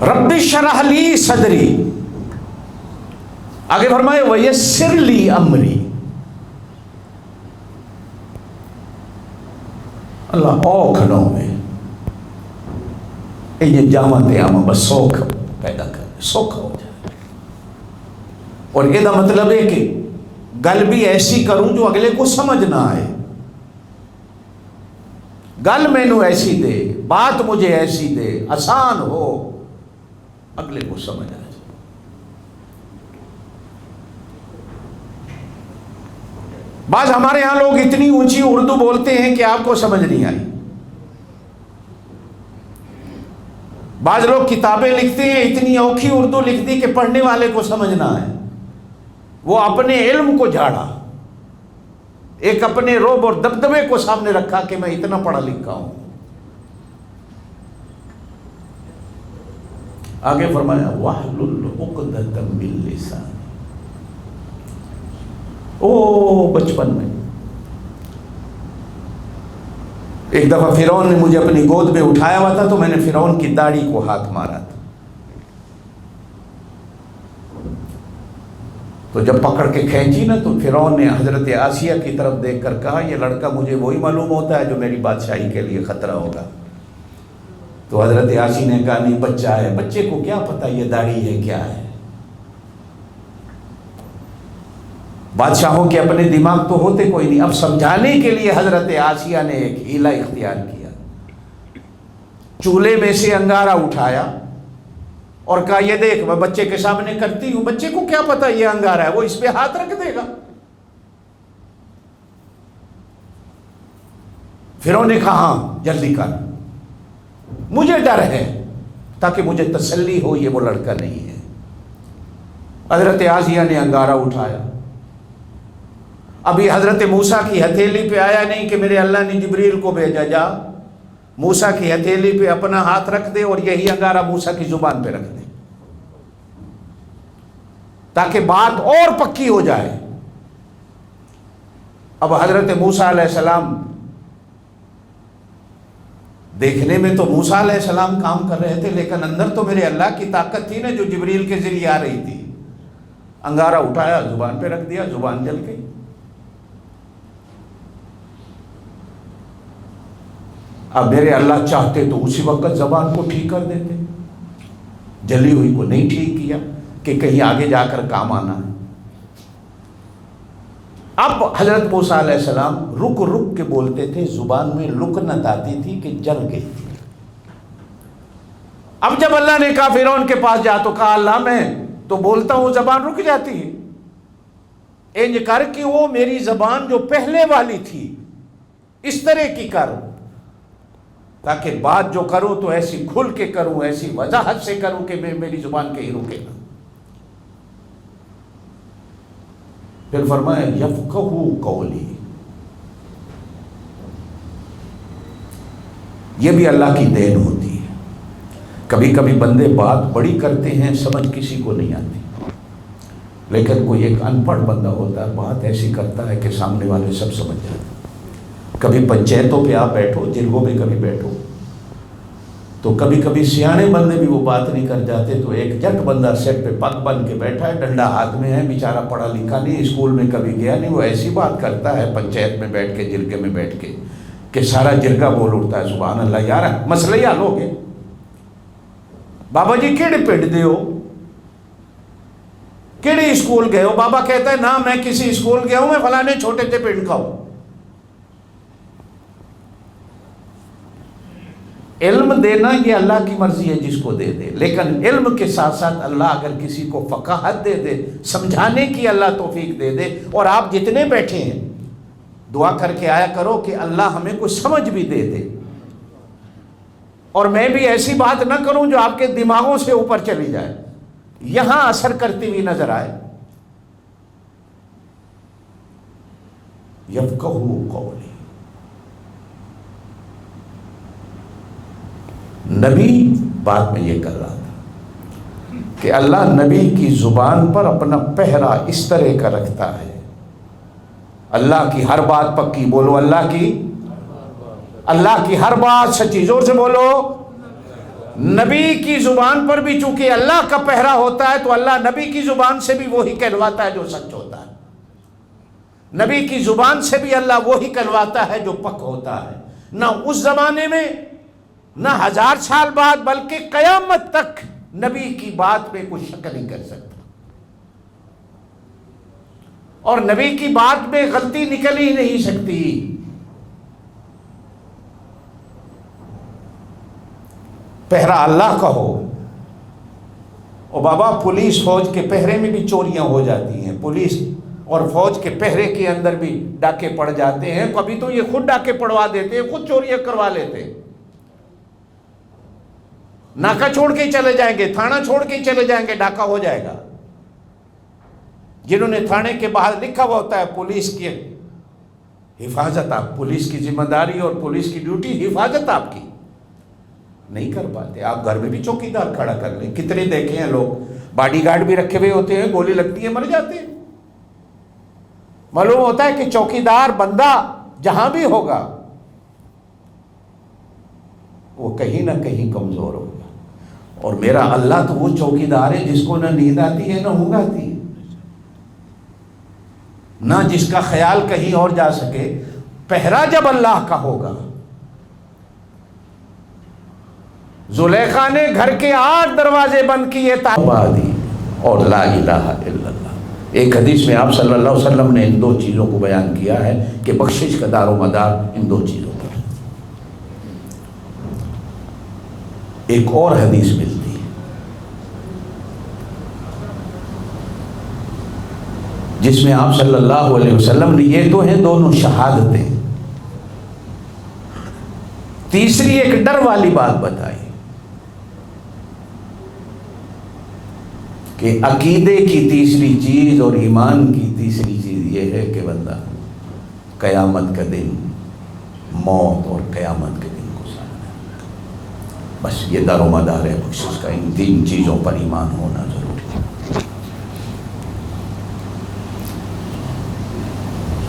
رب اشرح لی صدری، آگے فرمائے ویسر لی امری، اللہ اوکھ نو میں یہ جامع تیامہ بس سوکھ پیدا کر، سوکھ ہو جائے۔ اور یہ دا مطلب ہے کہ گل بھی ایسی کروں جو اگلے کو سمجھ نہ آئے، گل مینو ایسی دے، بات مجھے ایسی دے، آسان ہو، اگلے کو سمجھ آ جائے۔ بعض ہمارے ہاں لوگ اتنی اونچی اردو بولتے ہیں کہ آپ کو سمجھ نہیں آئی۔ بعض لوگ کتابیں لکھتے ہیں اتنی اوکھی اردو لکھ دی کہ پڑھنے والے کو سمجھ نہ آئے۔ وہ اپنے علم کو جھاڑا، ایک اپنے روب اور دبدبے کو سامنے رکھا کہ میں اتنا پڑھا لکھا ہوں۔ آگے فرمایا وَاحْلُلْ عُقْدَةً مِّن لِّسَانِي، او بچپن میں ایک دفعہ فرعون نے مجھے اپنی گود میں اٹھایا ہوا تھا تو میں نے فرعون کی داڑھی کو ہاتھ مارا تھا، تو جب پکڑ کے کھینچی نا تو فرعون نے حضرت آسیہ کی طرف دیکھ کر کہا یہ لڑکا مجھے وہی معلوم ہوتا ہے جو میری بادشاہی کے لیے خطرہ ہوگا۔ تو حضرت آسی نے کہا نہیں، بچہ ہے، بچے کو کیا پتا یہ داڑھی ہے کیا ہے۔ بادشاہوں کے اپنے دماغ تو ہوتے کوئی نہیں۔ اب سمجھانے کے لیے حضرت آسیہ نے ایک ہیلا اختیار کیا، چولہے میں سے انگارہ اٹھایا اور کہا یہ دیکھ میں بچے کے سامنے کرتی ہوں، بچے کو کیا پتا یہ انگارہ ہے، وہ اس پہ ہاتھ رکھ دے گا۔ فرعون نے کہا ہاں جلدی کر، مجھے ڈر ہے، تاکہ مجھے تسلی ہو یہ وہ لڑکا نہیں ہے۔ حضرت آسیہ نے انگارہ اٹھایا، ابھی حضرت موسیٰ کی ہتھیلی پہ آیا نہیں کہ میرے اللہ نے جبریل کو بھیجا جا موسیٰ کی ہتھیلی پہ اپنا ہاتھ رکھ دے اور یہی انگارہ موسیٰ کی زبان پہ رکھ دے تاکہ بات اور پکی ہو جائے۔ اب حضرت موسیٰ علیہ السلام دیکھنے میں تو موسیٰ علیہ السلام کام کر رہے تھے، لیکن اندر تو میرے اللہ کی طاقت تھی نا جو جبریل کے ذریعے آ رہی تھی۔ انگارہ اٹھایا، زبان پہ رکھ دیا، زبان جل گئی۔ اب میرے اللہ چاہتے تو اسی وقت زبان کو ٹھیک کر دیتے، جلی ہوئی کو نہیں ٹھیک کیا کہ کہیں آگے جا کر کام آنا ہے۔ اب حضرت موسیٰ علیہ السلام رک رک کے بولتے تھے، زبان میں لکنت آتی تھی کہ جل گئی تھی۔ اب جب اللہ نے کہا فرعون کے پاس جا، تو کہا اللہ میں تو بولتا ہوں زبان رک جاتی ہے، انج کر کہ وہ میری زبان جو پہلے والی تھی اس طرح کی کر، تاکہ بات جو کروں تو ایسی کھل کے کروں، ایسی وضاحت سے کروں کہ میری زبان کہیں رکے نہ۔ پھر فرمایا یفقہوا قولی، یہ بھی اللہ کی دین ہوتی ہے۔ کبھی کبھی بندے بات بڑی کرتے ہیں، سمجھ کسی کو نہیں آتی، لیکن کوئی ایک ان پڑھ بندہ ہوتا ہے، بات ایسی کرتا ہے کہ سامنے والے سب سمجھ جاتے ہیں۔ کبھی پنچایتوں پہ آپ بیٹھو، جرگوں میں کبھی بیٹھو، تو کبھی کبھی سیانے بندے بھی وہ بات نہیں کر جاتے، تو ایک جٹ بندہ سیٹ پہ پگ بن کے بیٹھا ہے، ڈنڈا ہاتھ میں ہے، بیچارہ پڑھا لکھا نہیں، اسکول میں کبھی گیا نہیں، وہ ایسی بات کرتا ہے پنچایت میں بیٹھ کے، جرگے میں بیٹھ کے، کہ سارا جرگا بول اٹھتا ہے سبحان اللہ، یار مسئلہ ہی حل ہو گئے۔ بابا جی کیڑے پنڈ دے ہو، کیڑے اسکول گئے ہو؟ بابا کہتا ہے نہ میں کسی اسکول گیا ہوں، میں فلانے چھوٹے سے پنڈ کا ہوں۔ علم دینا یہ اللہ کی مرضی ہے، جس کو دے دے، لیکن علم کے ساتھ ساتھ اللہ اگر کسی کو فقاہت دے دے، سمجھانے کی اللہ توفیق دے دے، اور آپ جتنے بیٹھے ہیں دعا کر کے آیا کرو کہ اللہ ہمیں کوئی سمجھ بھی دے دے، اور میں بھی ایسی بات نہ کروں جو آپ کے دماغوں سے اوپر چلی جائے، یہاں اثر کرتی ہوئی نظر آئے۔ یفقہوا قولی، نبی بات میں یہ کر رہا تھا کہ اللہ نبی کی زبان پر اپنا پہرا اس طرح کا رکھتا ہے، اللہ کی ہر بات پکی، بولو اللہ کی ہر بات سچی، زور سے بولو۔ نبی کی زبان پر بھی چونکہ اللہ کا پہرا ہوتا ہے، تو اللہ نبی کی زبان سے بھی وہی کہلواتا ہے جو سچ ہوتا ہے، نبی کی زبان سے بھی اللہ وہی کہلواتا ہے جو پک ہوتا ہے، نہ اس زمانے میں نہ 1000 سال بعد، بلکہ قیامت تک نبی کی بات میں کوئی شک نہیں کر سکتا، اور نبی کی بات میں غلطی نکل ہی نہیں سکتی۔ پہرا اللہ کا ہو، اور بابا پولیس فوج کے پہرے میں بھی چوریاں ہو جاتی ہیں، پولیس اور فوج کے پہرے کے اندر بھی ڈاکے پڑ جاتے ہیں، کبھی تو یہ خود ڈاکے پڑوا دیتے ہیں، خود چوریاں کروا لیتے ہیں، ناکہ چھوڑ کے ہی چلے جائیں گے، تھانہ چھوڑ کے ہی چلے جائیں گے، ڈاکہ ہو جائے گا۔ جنہوں نے تھانے کے باہر لکھا ہوا ہوتا ہے پولیس کی حفاظت، آپ پولیس کی ذمہ داری اور پولیس کی ڈیوٹی حفاظت آپ کی، نہیں کر پاتے۔ آپ گھر میں بھی چوکیدار کھڑا کر لیں، کتنے دیکھے ہیں لوگ باڈی گارڈ بھی رکھے ہوئے ہوتے ہیں، گولی لگتی ہے مر جاتے ہیں۔ معلوم ہوتا ہے کہ چوکیدار بندہ جہاں بھی ہوگا وہ کہیں نہ کہیں کمزور ہوگا، اور میرا اللہ تو وہ چوکیدار ہے جس کو نہ نیند آتی ہے نہ اونگ آتی ہے، نہ جس کا خیال کہیں اور جا سکے۔ پہرا جب اللہ کا ہوگا، زلیخا نے گھر کے 8 دروازے بند کیے اور لا الہ الا اللہ۔ ایک حدیث میں آپ صلی اللہ علیہ وسلم نے ان 2 چیزوں کو بیان کیا ہے کہ بخشش کا دار و مدار ان 2 چیزوں پر۔ ایک اور حدیث ملتی ہے جس میں آپ صلی اللہ علیہ وسلم نے، یہ تو ہیں دونوں شہادتیں، تیسری ایک ڈر والی بات بتائی کہ عقیدے کی تیسری چیز اور ایمان کی تیسری چیز یہ ہے کہ بندہ قیامت کا دن، موت اور قیامت کے دن کو سامنے، بس یہ دار و مدار ہے بخشش کا، ان 3 چیزوں پر ایمان ہونا ضروری ہے۔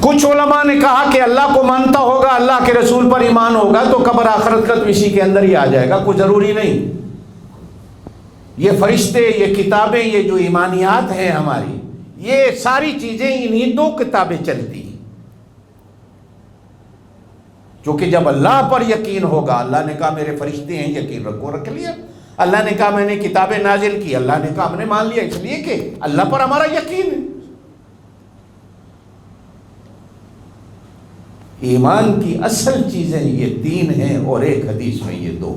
کچھ علماء نے کہا کہ اللہ کو مانتا ہوگا، اللہ کے رسول پر ایمان ہوگا تو قبر آخرت کا تو اسی کے اندر ہی آ جائے گا، کوئی ضروری نہیں۔ یہ فرشتے، یہ کتابیں، یہ جو ایمانیات ہیں ہماری، یہ ساری چیزیں انہی 2 کتابیں چلتی ہیں۔ چونکہ جب اللہ پر یقین ہوگا، اللہ نے کہا میرے فرشتے ہیں یقین رکھو، رکھ لیا۔ اللہ نے کہا میں نے کتابیں نازل کی، اللہ نے کہا ہم نے مان لیا، اس لیے کہ اللہ پر ہمارا یقین ہے۔ ایمان کی اصل چیزیں یہ تین ہیں اور ایک حدیث میں یہ دو،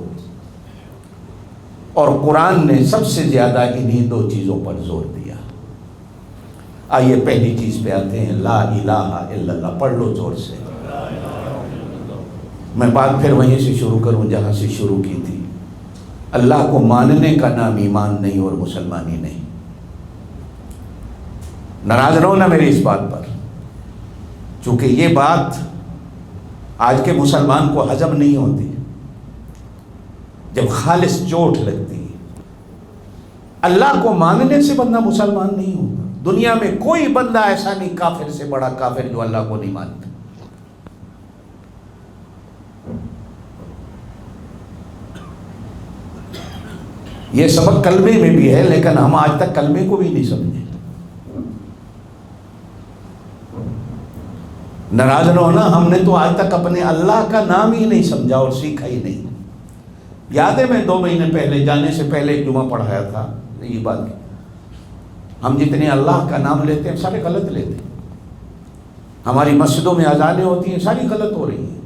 اور قرآن نے سب سے زیادہ انہی دو چیزوں پر زور دیا۔ آئیے پہلی چیز پہ آتے ہیں، لا الہ الا اللہ، پڑھ لو زور سے۔ میں بات پھر وہیں سے شروع کروں جہاں سے شروع کی تھی۔ اللہ کو ماننے کا نام ایمان نہیں اور مسلمانی نہیں۔ ناراض رہو نا میری اس بات پر، چونکہ یہ بات آج کے مسلمان کو ہضم نہیں ہوتی۔ جب خالص چوٹ لگتی ہے، اللہ کو ماننے سے بندہ مسلمان نہیں ہوتا۔ دنیا میں کوئی بندہ ایسا نہیں کافر سے بڑا کافر جو اللہ کو نہیں مانتا۔ یہ سبق کلمے میں بھی ہے، لیکن ہم آج تک کلمے کو بھی نہیں سمجھے۔ ناراض رہو نا، ہم نے تو آج تک اپنے اللہ کا نام ہی نہیں سمجھا اور سیکھا ہی نہیں۔ یاد ہے میں 2 مہینے پہلے جانے سے پہلے ایک جمعہ پڑھایا تھا یہ بات کی، ہم جتنے اللہ کا نام لیتے ہیں سارے غلط لیتے ہیں۔ ہماری مسجدوں میں اذانیں ہوتی ہیں ساری غلط ہو رہی ہیں،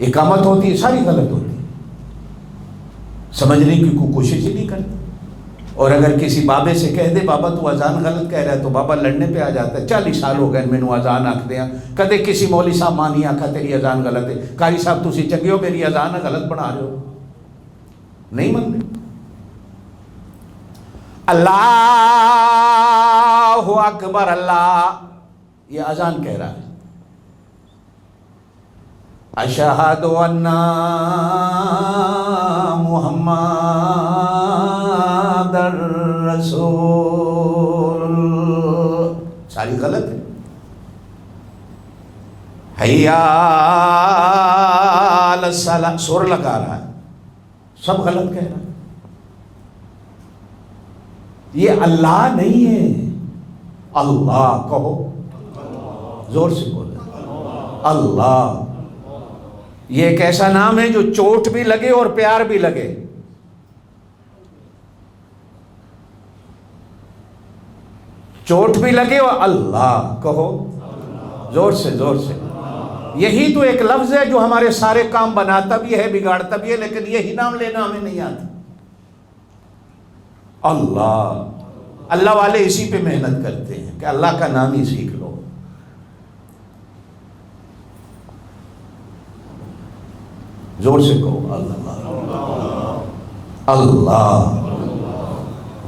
اقامت ہوتی ہے ساری غلط ہوتی ہے، سمجھنے کی کوئی کوشش ہی نہیں کرتے۔ اور اگر کسی بابے سے کہہ دے بابا تو اذان غلط کہہ رہا ہے تو بابا لڑنے پہ آ جاتا ہے۔ 40 سال ہو گئے مینوں اذان آکھ دیا، کدے کسی مولوی صاحب ماں نہیں آکھا تیری اذان غلط ہے، قاری صاحب تسی چنگے ہو میری اذان غلط بنا رہے ہو، نہیں مانتے۔ اللہ اکبر، اللہ یہ اذان کہہ رہا ہے، اشہد ان محمد رسول، ساری غلط ہے۔ حیا علی الصلاۃ، سر لگا رہا ہے، سب غلط کہہ رہا ہے۔ یہ اللہ نہیں ہے، اللہ کہو، زور سے بولو، اللہ۔ یہ ایک ایسا نام ہے جو چوٹ بھی لگے اور پیار بھی لگے۔ چوٹ بھی لگے اور اللہ کہو، زور سے زور سے۔ یہی تو ایک لفظ ہے جو ہمارے سارے کام بناتا بھی ہے بگاڑتا بھی ہے، لیکن یہی نام لینا ہمیں نہیں آتا۔ اللہ، اللہ والے اسی پہ محنت کرتے ہیں کہ اللہ کا نام ہی سیکھ لو۔ زور سے کہو اللہ، اللہ۔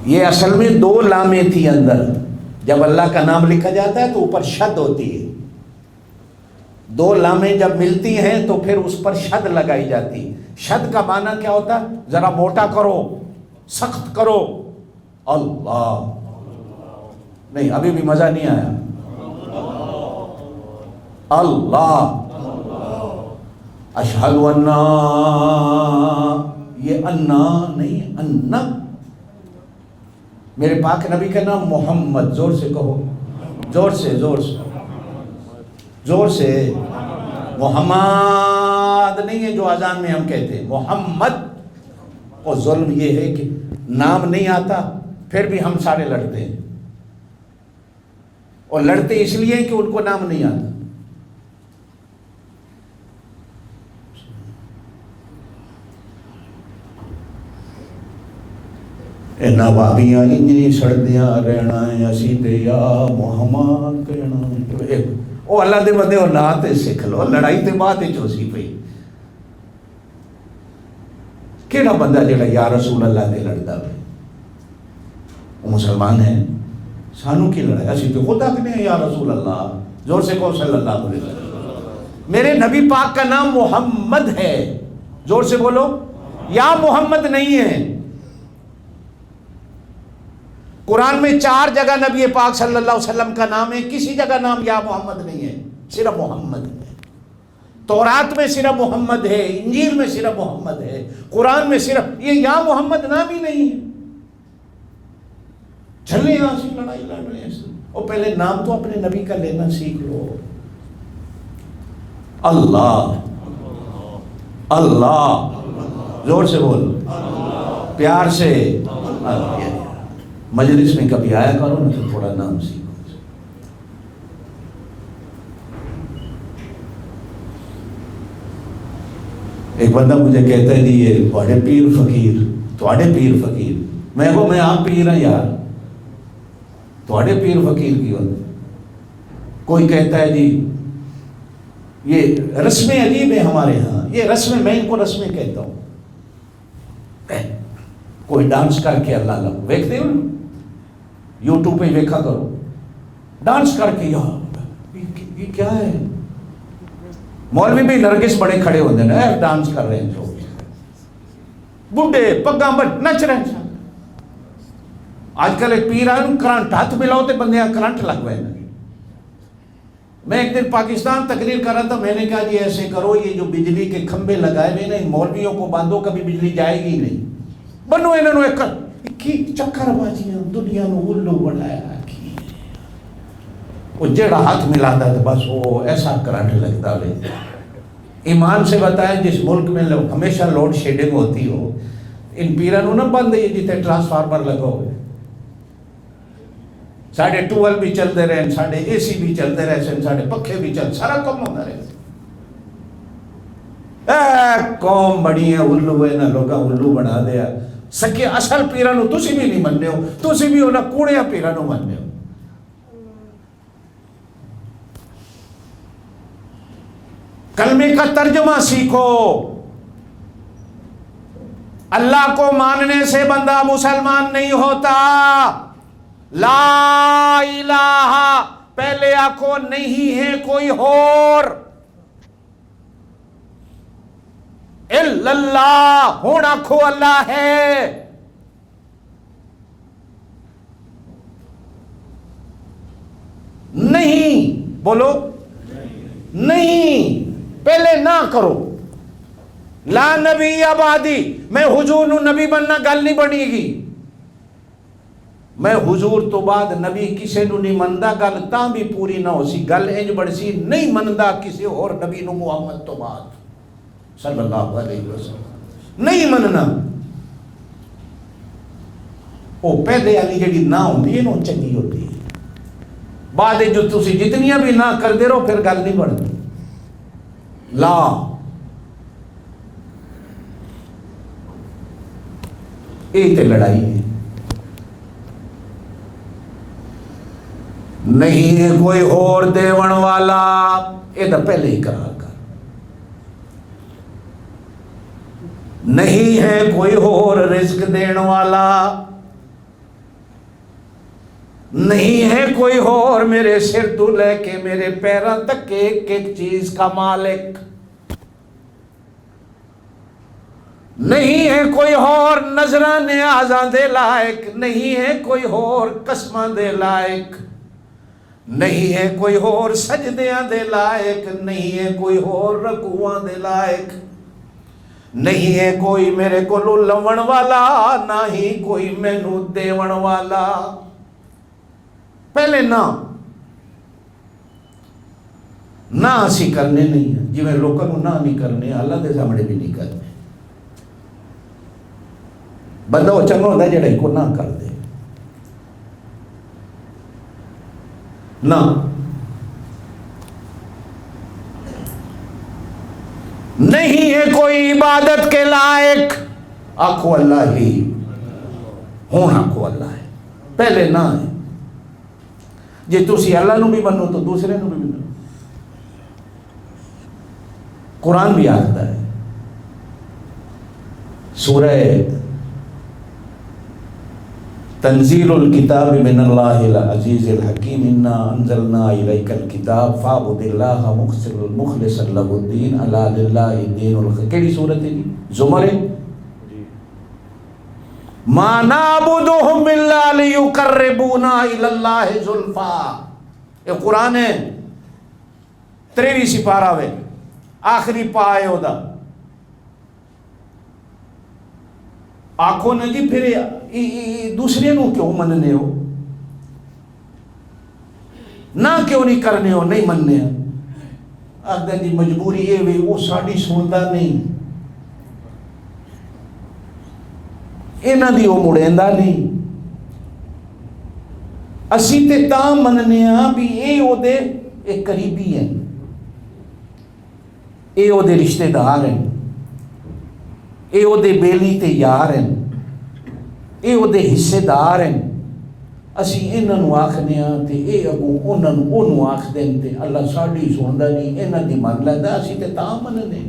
یہ اصل میں 2 لامیں تھی اندر، جب اللہ کا نام لکھا جاتا ہے تو اوپر شد ہوتی ہے، 2 لامیں جب ملتی ہیں تو پھر اس پر شد لگائی جاتی۔ شد کا معنی کیا ہوتا ہے؟ ذرا موٹا کرو، سخت کرو، اللہ۔ نہیں ابھی بھی مزہ نہیں آیا، اللہ۔ اشہد ان، یہ انا نہیں، انا۔ میرے پاک نبی کا نام محمد، زور سے کہو، زور سے زور سے زور سے۔ محمد نہیں ہے جو اذان میں ہم کہتے ہیں، محمد۔ اور ظلم یہ ہے کہ نام نہیں آتا پھر بھی ہم سارے لڑتے ہیں، اور لڑتے اس لیے کہ ان کو نام نہیں آتا۔ ਇਹਨਾਂ ਬਾਬੀਆਂ ਇੰਨੀ ਸੜਦੀਆਂ ਰਹਿਣਾ ਅਸੀਂ ਤੇ ਯਾ ਮੁਹੰਮਦ ਕਹਿਣਾ। ਉਹ ਅੱਲਾ ਦੇ ਬੰਦੇ ਉਹ ਨਾਂ ਤੇ ਸਿੱਖ ਲਓ, ਲੜਾਈ ਤੇ ਬਾਅਦ ਵਿੱਚ ਹੋ ਸੀ ਪਈ। ਕਿਹੜਾ ਬੰਦਾ ਜਿਹੜਾ ਯਾ ਰਸੂਲ ਅੱਲਾ ਤੇ ਲੜਦਾ ਵੇ? ਉਹ ਮੁਸਲਮਾਨ ਹੈ, ਸਾਨੂੰ ਕੀ ਲੜਾਈ? ਅਸੀਂ ਤੇ ਖੁਦ ਆਖਦੇ ہیں یا رسول اللہ، زور سے کہو صلی اللہ علیہ وسلم۔ میرے نبی پاک کا نام محمد ہے، زور سے بولو، یا محمد نہیں ہے۔ قرآن میں 4 جگہ نبی پاک صلی اللہ علیہ وسلم کا نام ہے، کسی جگہ نام یا محمد نہیں ہے، صرف محمد ہے۔ تورات میں صرف محمد ہے، انجیل میں صرف محمد ہے، قرآن میں صرف یہ یا محمد نام ہی نہیں ہے۔ چلے یہاں سے لڑائی لڑ رہے ہیں، اور پہلے نام تو اپنے نبی کا لینا سیکھ لو۔ اللہ اللہ، زور سے بول، پیار سے اللہ۔ مجلس میں کبھی آیا کرو نا تو تھوڑا نام سیکھو۔ ایک بندہ مجھے کہتا ہے جی یہ تھوڑے پیر فقیر، تھوڑے پیر فقیر، میں کہوں میں آپ پیر ہیں یار، تھوڑے پیر فقیر کی ہوتے۔ کوئی کہتا ہے جی یہ رسمیں عجیب ہیں ہمارے ہاں، یہ رسمیں، میں ان کو رسمیں کہتا ہوں۔ کوئی ڈانس کر کے اللہ اللہ دیکھتے ہو یوٹیوب پہ دیکھا کرو، ڈانس کر کے یار یہ کیا ہے؟ مولوی بھی نرگس بڑے کھڑے ہوتے ہیں ڈانس کر رہے ہیں، جو بڈھے پگاں بٹ نچ رہے ہیں۔ آج کل ایک پیر آئے کرنٹ ہاتھ ملاؤ تے بندے کرنٹ لگ گئے۔ میں ایک دن پاکستان تقریر کر رہا تھا، میں نے کہا جی ایسے کرو یہ جو بجلی کے کھمبے لگائے ہوئے نا ان مولویوں کو باندھو، کبھی بجلی جائے گی نہیں۔ بنو انہوں نے ایک چکر بازیاں دنیا نو الو بنایا کی، وہ جڑا ہاتھ ملاتا ہے بس وہ ایسا کرنٹ لگتا ہے۔ ایمان سے بتائیں جس ملک میں ہمیشہ لوڈ شیڈنگ ہوتی ہو، ان پیرانوں نہ بند ہے جتنے ٹرانسفارمر لگا ہوئے، ساڑھے ٹویل بھی چلتے رہے، ساڑھے اے سی بھی چلتے رہے، ساڑھے پکھے بھی چل، سارا کم ہوتا رہے۔ قوم بڑی ہے الو ہے نا، لوگا الو بنا دیا۔ سکے اصل پیرانوں تسی بھی نہیں مننے ہو، تسی بھی ہونا کوڑیاں پیرانوں مننے ہو۔ کلمے کا ترجمہ سیکھو۔ اللہ کو ماننے سے بندہ مسلمان نہیں ہوتا۔ لا الہ پہلے آنکھوں نہیں ہے کوئی اور، الا اللہ ہونا کھو اللہ ہے۔ نہیں بولو نہیں، پہلے نہ کرو۔ لا نبی آبادی، میں حضور نو نبی بننا گل نہیں بنی گی، میں حضور تو بعد نبی کسے نو نہیں مندا، گل تاں بھی پوری نہ ہو سی، گل انج بڑھ سی نہیں مندا کسی اور نبی نو محمد تو بعد صلی اللہ علیہ وسلم، نہیں مننا۔ وہ پہلے والی جڑی نہ ہوندی ہے نا چنگی ہوتی ہے، بعد جو تسی جتنیاں بھی نہ کر دے رہو پھر گل نہیں بنتی۔ لا یہ تے لڑائی ہے، نہیں ہے کوئی اور دیون والا، یہ تو پہلے ہی قرار کر، نہیں ہے کوئی اور رزق دین والا، نہیں ہے کوئی اور میرے سر تو لے کے میرے پیروں تک ایک ایک چیز کا مالک، نہیں ہے کوئی اور نظراں نیازاں دے لائق، نہیں ہے کوئی اور قسماں دے لائق، نہیں ہے کوئی اور سجدیاں دے لائق، نہیں ہے کوئی اور رکوعاں دے لائق، نہیں ہے کوئی میرے کو لون والا، نہ ہی کوئی مینوں دیون والا۔ پہلے نہ اسی کرنے نہیں ہیں، جی میں لوگوں کو نہ نہیں کرنے، اللہ دے سامنے بھی نہیں کرنے۔ بندہ وہ چنگا ہوتا ہے جڑا کو نہ کر دے، نہ نہیں ہے کوئی عبادت کے لائق، آنکھو اللہ ہی ہونا کو اللہ ہے، پہلے نہ ہے۔ جی تسی اللہ نو بھی منو تو دوسرے نو بھی منو۔ قرآن بھی آتا ہے سورہ تنزیل الکتاب من اللہ العزیز الحکیم انا انزلنا الیک الکتاب فاعبد اللہ مخلصا لہ الدین الا للہ الدین الخالص۔ کیڑی سورت ہے جی؟ زمر ہے۔ ما نعبدهم الا لیقربونا الی اللہ زلفا، یہ قرآن ہے 23 سپارہ وے آخری پائے ہو دا۔ آنکھوں نے جی پھر دوسرے نو کیوں مننے ہو، نہ کیوں نہیں کرنے ہو، نہیں مننے ہو۔ آخر جی مجبوری یہ ہوئی وہ ساری سنتا نہیں، یہاں دی وہ مڑیندا نہیں۔ اسی تے تاں مننے ہاں بھی اے او دے ایک قریبی ہیں، اے او دے رشتے دار ہیں، اے او دے بیلی تے یار ہیں، اے او دے حصے دار ہیں۔ اسی انہاں نوں آکھنے ہاں تے اے اگوں انہاں نوں اونوں آکھ دین تے اللہ ساڈی سندا نہیں، انہاں دی من لیندا، اسی تے تاں مننے۔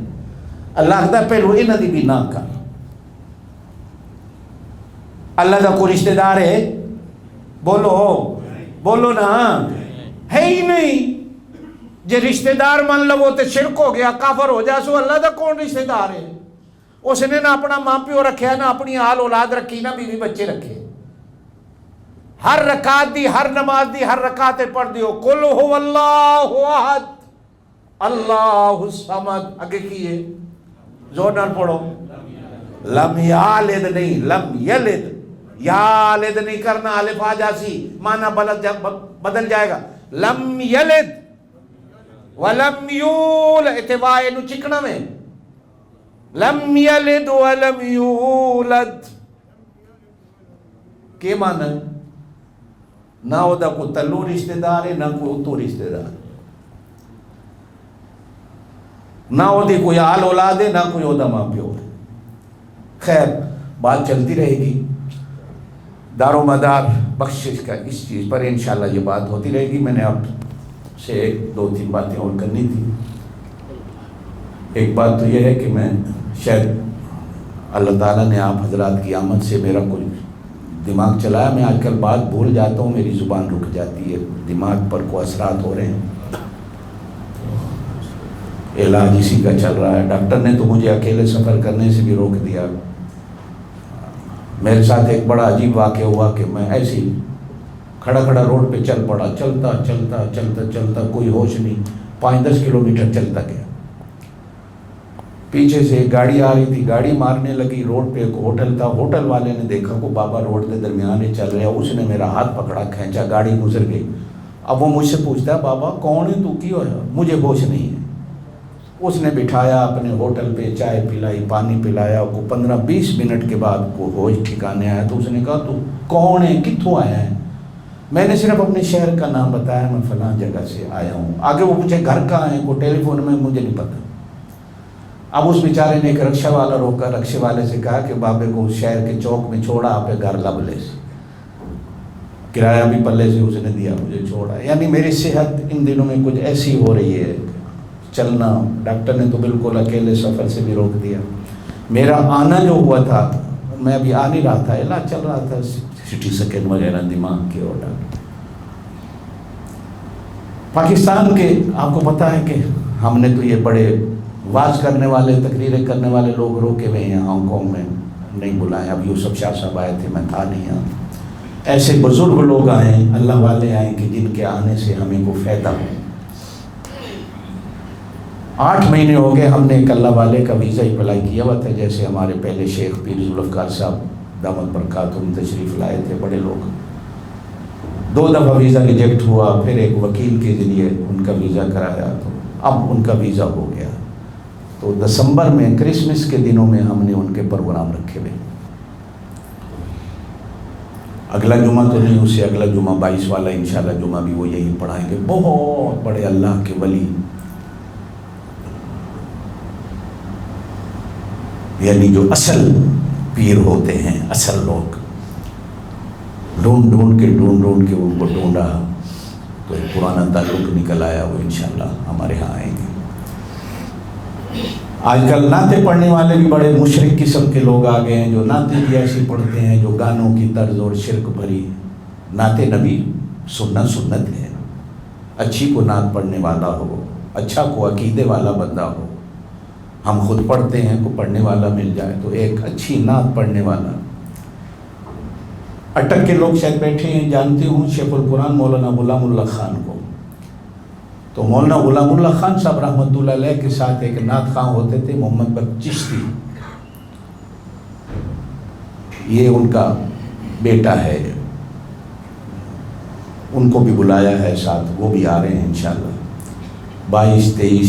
اللہ آکھدا پہلو انہاں دی بھی نہ کر۔ اللہ دا کوئی رشتہ دار ہے؟ بولو بولو نا، ہے ہی نہیں۔ جے رشتہ دار من لو تے شرک ہو گیا، کافر ہو جا، سو اللہ دا کون رشتہ دار ہے؟ اس نے نہ اپنا ماں پیو رکھیا، نہ اپنی آل اولاد رکھی، نہ بیوی بچے رکھے۔ ہر رکعت دی، ہر نماز دی، ہر رکعت پڑھ دیو قل هو اللہ احد اللہ الصمد، اگے کی ہے زور نال پڑھو، لم یالد نہیں، لم یلد، یالد نہیں کرنا، الف آ جاسی معنی بدل جائے گا، لم یلد ولم یولد، اتباع نو چکنا میں، لم یلد ولم یولد کے معنی؟ نہ او دا کوئی تلو رشتہ دار ہے، نہ کوئی اتو رشتہ دار، نہ او دی کوئی آل اولاد ہے، نہ کوئی او دا ماں پیو ہے۔ خیر بات چلتی رہے گی، دار و مدار بخشش کا اس چیز پر انشاءاللہ یہ بات ہوتی رہے گی۔ میں نے آپ سے ایک دو تین باتیں اور کرنی تھی۔ ایک بات تو یہ ہے کہ میں شاید اللہ تعالیٰ نے آپ حضرات کی آمد سے میرا کچھ دماغ چلایا، میں آج کل بات بھول جاتا ہوں، میری زبان رک جاتی ہے، دماغ پر کو اثرات ہو رہے ہیں، علاج اسی کا چل رہا ہے۔ ڈاکٹر نے تو مجھے اکیلے سفر کرنے سے بھی روک دیا۔ میرے ساتھ ایک بڑا عجیب واقعہ ہوا کہ میں ایسے ہی کھڑا کھڑا روڈ پہ چل پڑا، چلتا چلتا چلتا چلتا کوئی ہوش نہیں، 5-10 کلومیٹر چلتا گیا۔ پیچھے سے ایک گاڑی آ رہی تھی، گاڑی مارنے لگی، روڈ پہ ایک ہوٹل تھا، ہوٹل والے نے دیکھا کو بابا روڈ کے درمیان ہی چل رہے ہیں، اس نے میرا ہاتھ پکڑا، کھینچا، گاڑی گزر گئی۔ اب وہ مجھ سے پوچھتا ہے بابا کون ہے تو، کی ہوا؟ مجھے ہوش نہیں ہے۔ اس نے بٹھایا اپنے ہوٹل پہ، چائے پلائی، پانی پلایا، کو 15-20 منٹ کے بعد کو ہوش ٹھکانے آیا تو اس نے کہا تو کون ہے، کتوں آیا ہے؟ میں نے صرف اپنے شہر کا نام بتایا، میں فلاں جگہ سے آیا ہوں۔ آگے وہ پوچھے گھر کہاں ہے، کو ٹیلی فون میں، مجھے نہیں پتا۔ اب اس بیچارے نے ایک رکشہ والا روکا، رکشے والے سے کہا کہ بابے کو شہر کے چوک میں چھوڑا، آپ گھر لبلے سے، کرایہ بھی پلے سے اس نے دیا، مجھے چھوڑا۔ یعنی میری صحت ان دنوں میں کچھ ایسی ہو رہی ہے، چلنا، ڈاکٹر نے تو بالکل اکیلے سفر سے بھی روک دیا۔ میرا آنا جو ہوا تھا، میں ابھی آ نہیں رہا تھا، علاج چل رہا تھا، سٹی سکین وغیرہ دماغ کے آرڈر۔ پاکستان کے آپ کو پتہ ہے کہ ہم نے تو یہ بڑے واز کرنے والے، تقریریں کرنے والے لوگ روکے ہوئے ہیں، ہانگ کانگ میں نہیں بلائے۔ اب یوسف شاہ صاحب آئے تھے، میں تھا نہیں یہاں۔ ایسے بزرگ لوگ آئے، اللہ والے آئے کہ جن کے آنے سے ہمیں کو فائدہ ہو۔ 8 مہینے ہو گئے، ہم نے ایک اللہ والے کا ویزا اپلائی کیا ہوا تھا، جیسے ہمارے پہلے شیخ پیر ذوالفقار صاحب دامت برکاتہم تشریف لائے تھے، بڑے لوگ۔ 2 دفعہ ویزا ریجیکٹ ہوا، پھر ایک وکیل کے ذریعے ان کا ویزا کرایا، تو اب ان کا ویزا ہو گیا۔ تو دسمبر میں کرسمس کے دنوں میں ہم نے ان کے پروگرام رکھے ہوئے۔ اگلا جمعہ تو نہیں، اس سے اگلا جمعہ 22 والا انشاءاللہ جمعہ بھی وہ یہی پڑھائیں گے۔ بہت بڑے اللہ کے ولی، یعنی جو اصل پیر ہوتے ہیں، اصل لوگ، ڈھونڈ ڈھونڈ کے ان کو ڈھونڈا تو ایک پرانا تعلق نکل آیا، وہ انشاءاللہ ہمارے ہاں آئیں گے۔ آج کل نعتیں پڑھنے والے بھی بڑے مشرک قسم کے لوگ آ گئے ہیں، جو نعتیں بھی ایسی پڑھتے ہیں جو گانوں کی طرز اور شرک بھری۔ نعت نبی سننا سنت ہے، اچھی کو نعت پڑھنے والا ہو، اچھا کو عقیدے والا بندہ ہو۔ ہم خود پڑھتے ہیں، کو پڑھنے والا مل جائے تو ایک اچھی نعت پڑھنے والا۔ اٹک کے لوگ شاید بیٹھے ہیں، جانتے ہوں شیخ القرآن مولانا غلام اللہ خان کو۔ تو مولانا غلام اللہ خان صاحب رحمۃ اللہ علیہ کے ساتھ ایک نعت خواں ہوتے تھے، محمد بخش چشتی، یہ ان کا بیٹا ہے، ان کو بھی بلایا ہے ساتھ، وہ بھی آ رہے ہیں انشاءاللہ۔ 22, 23,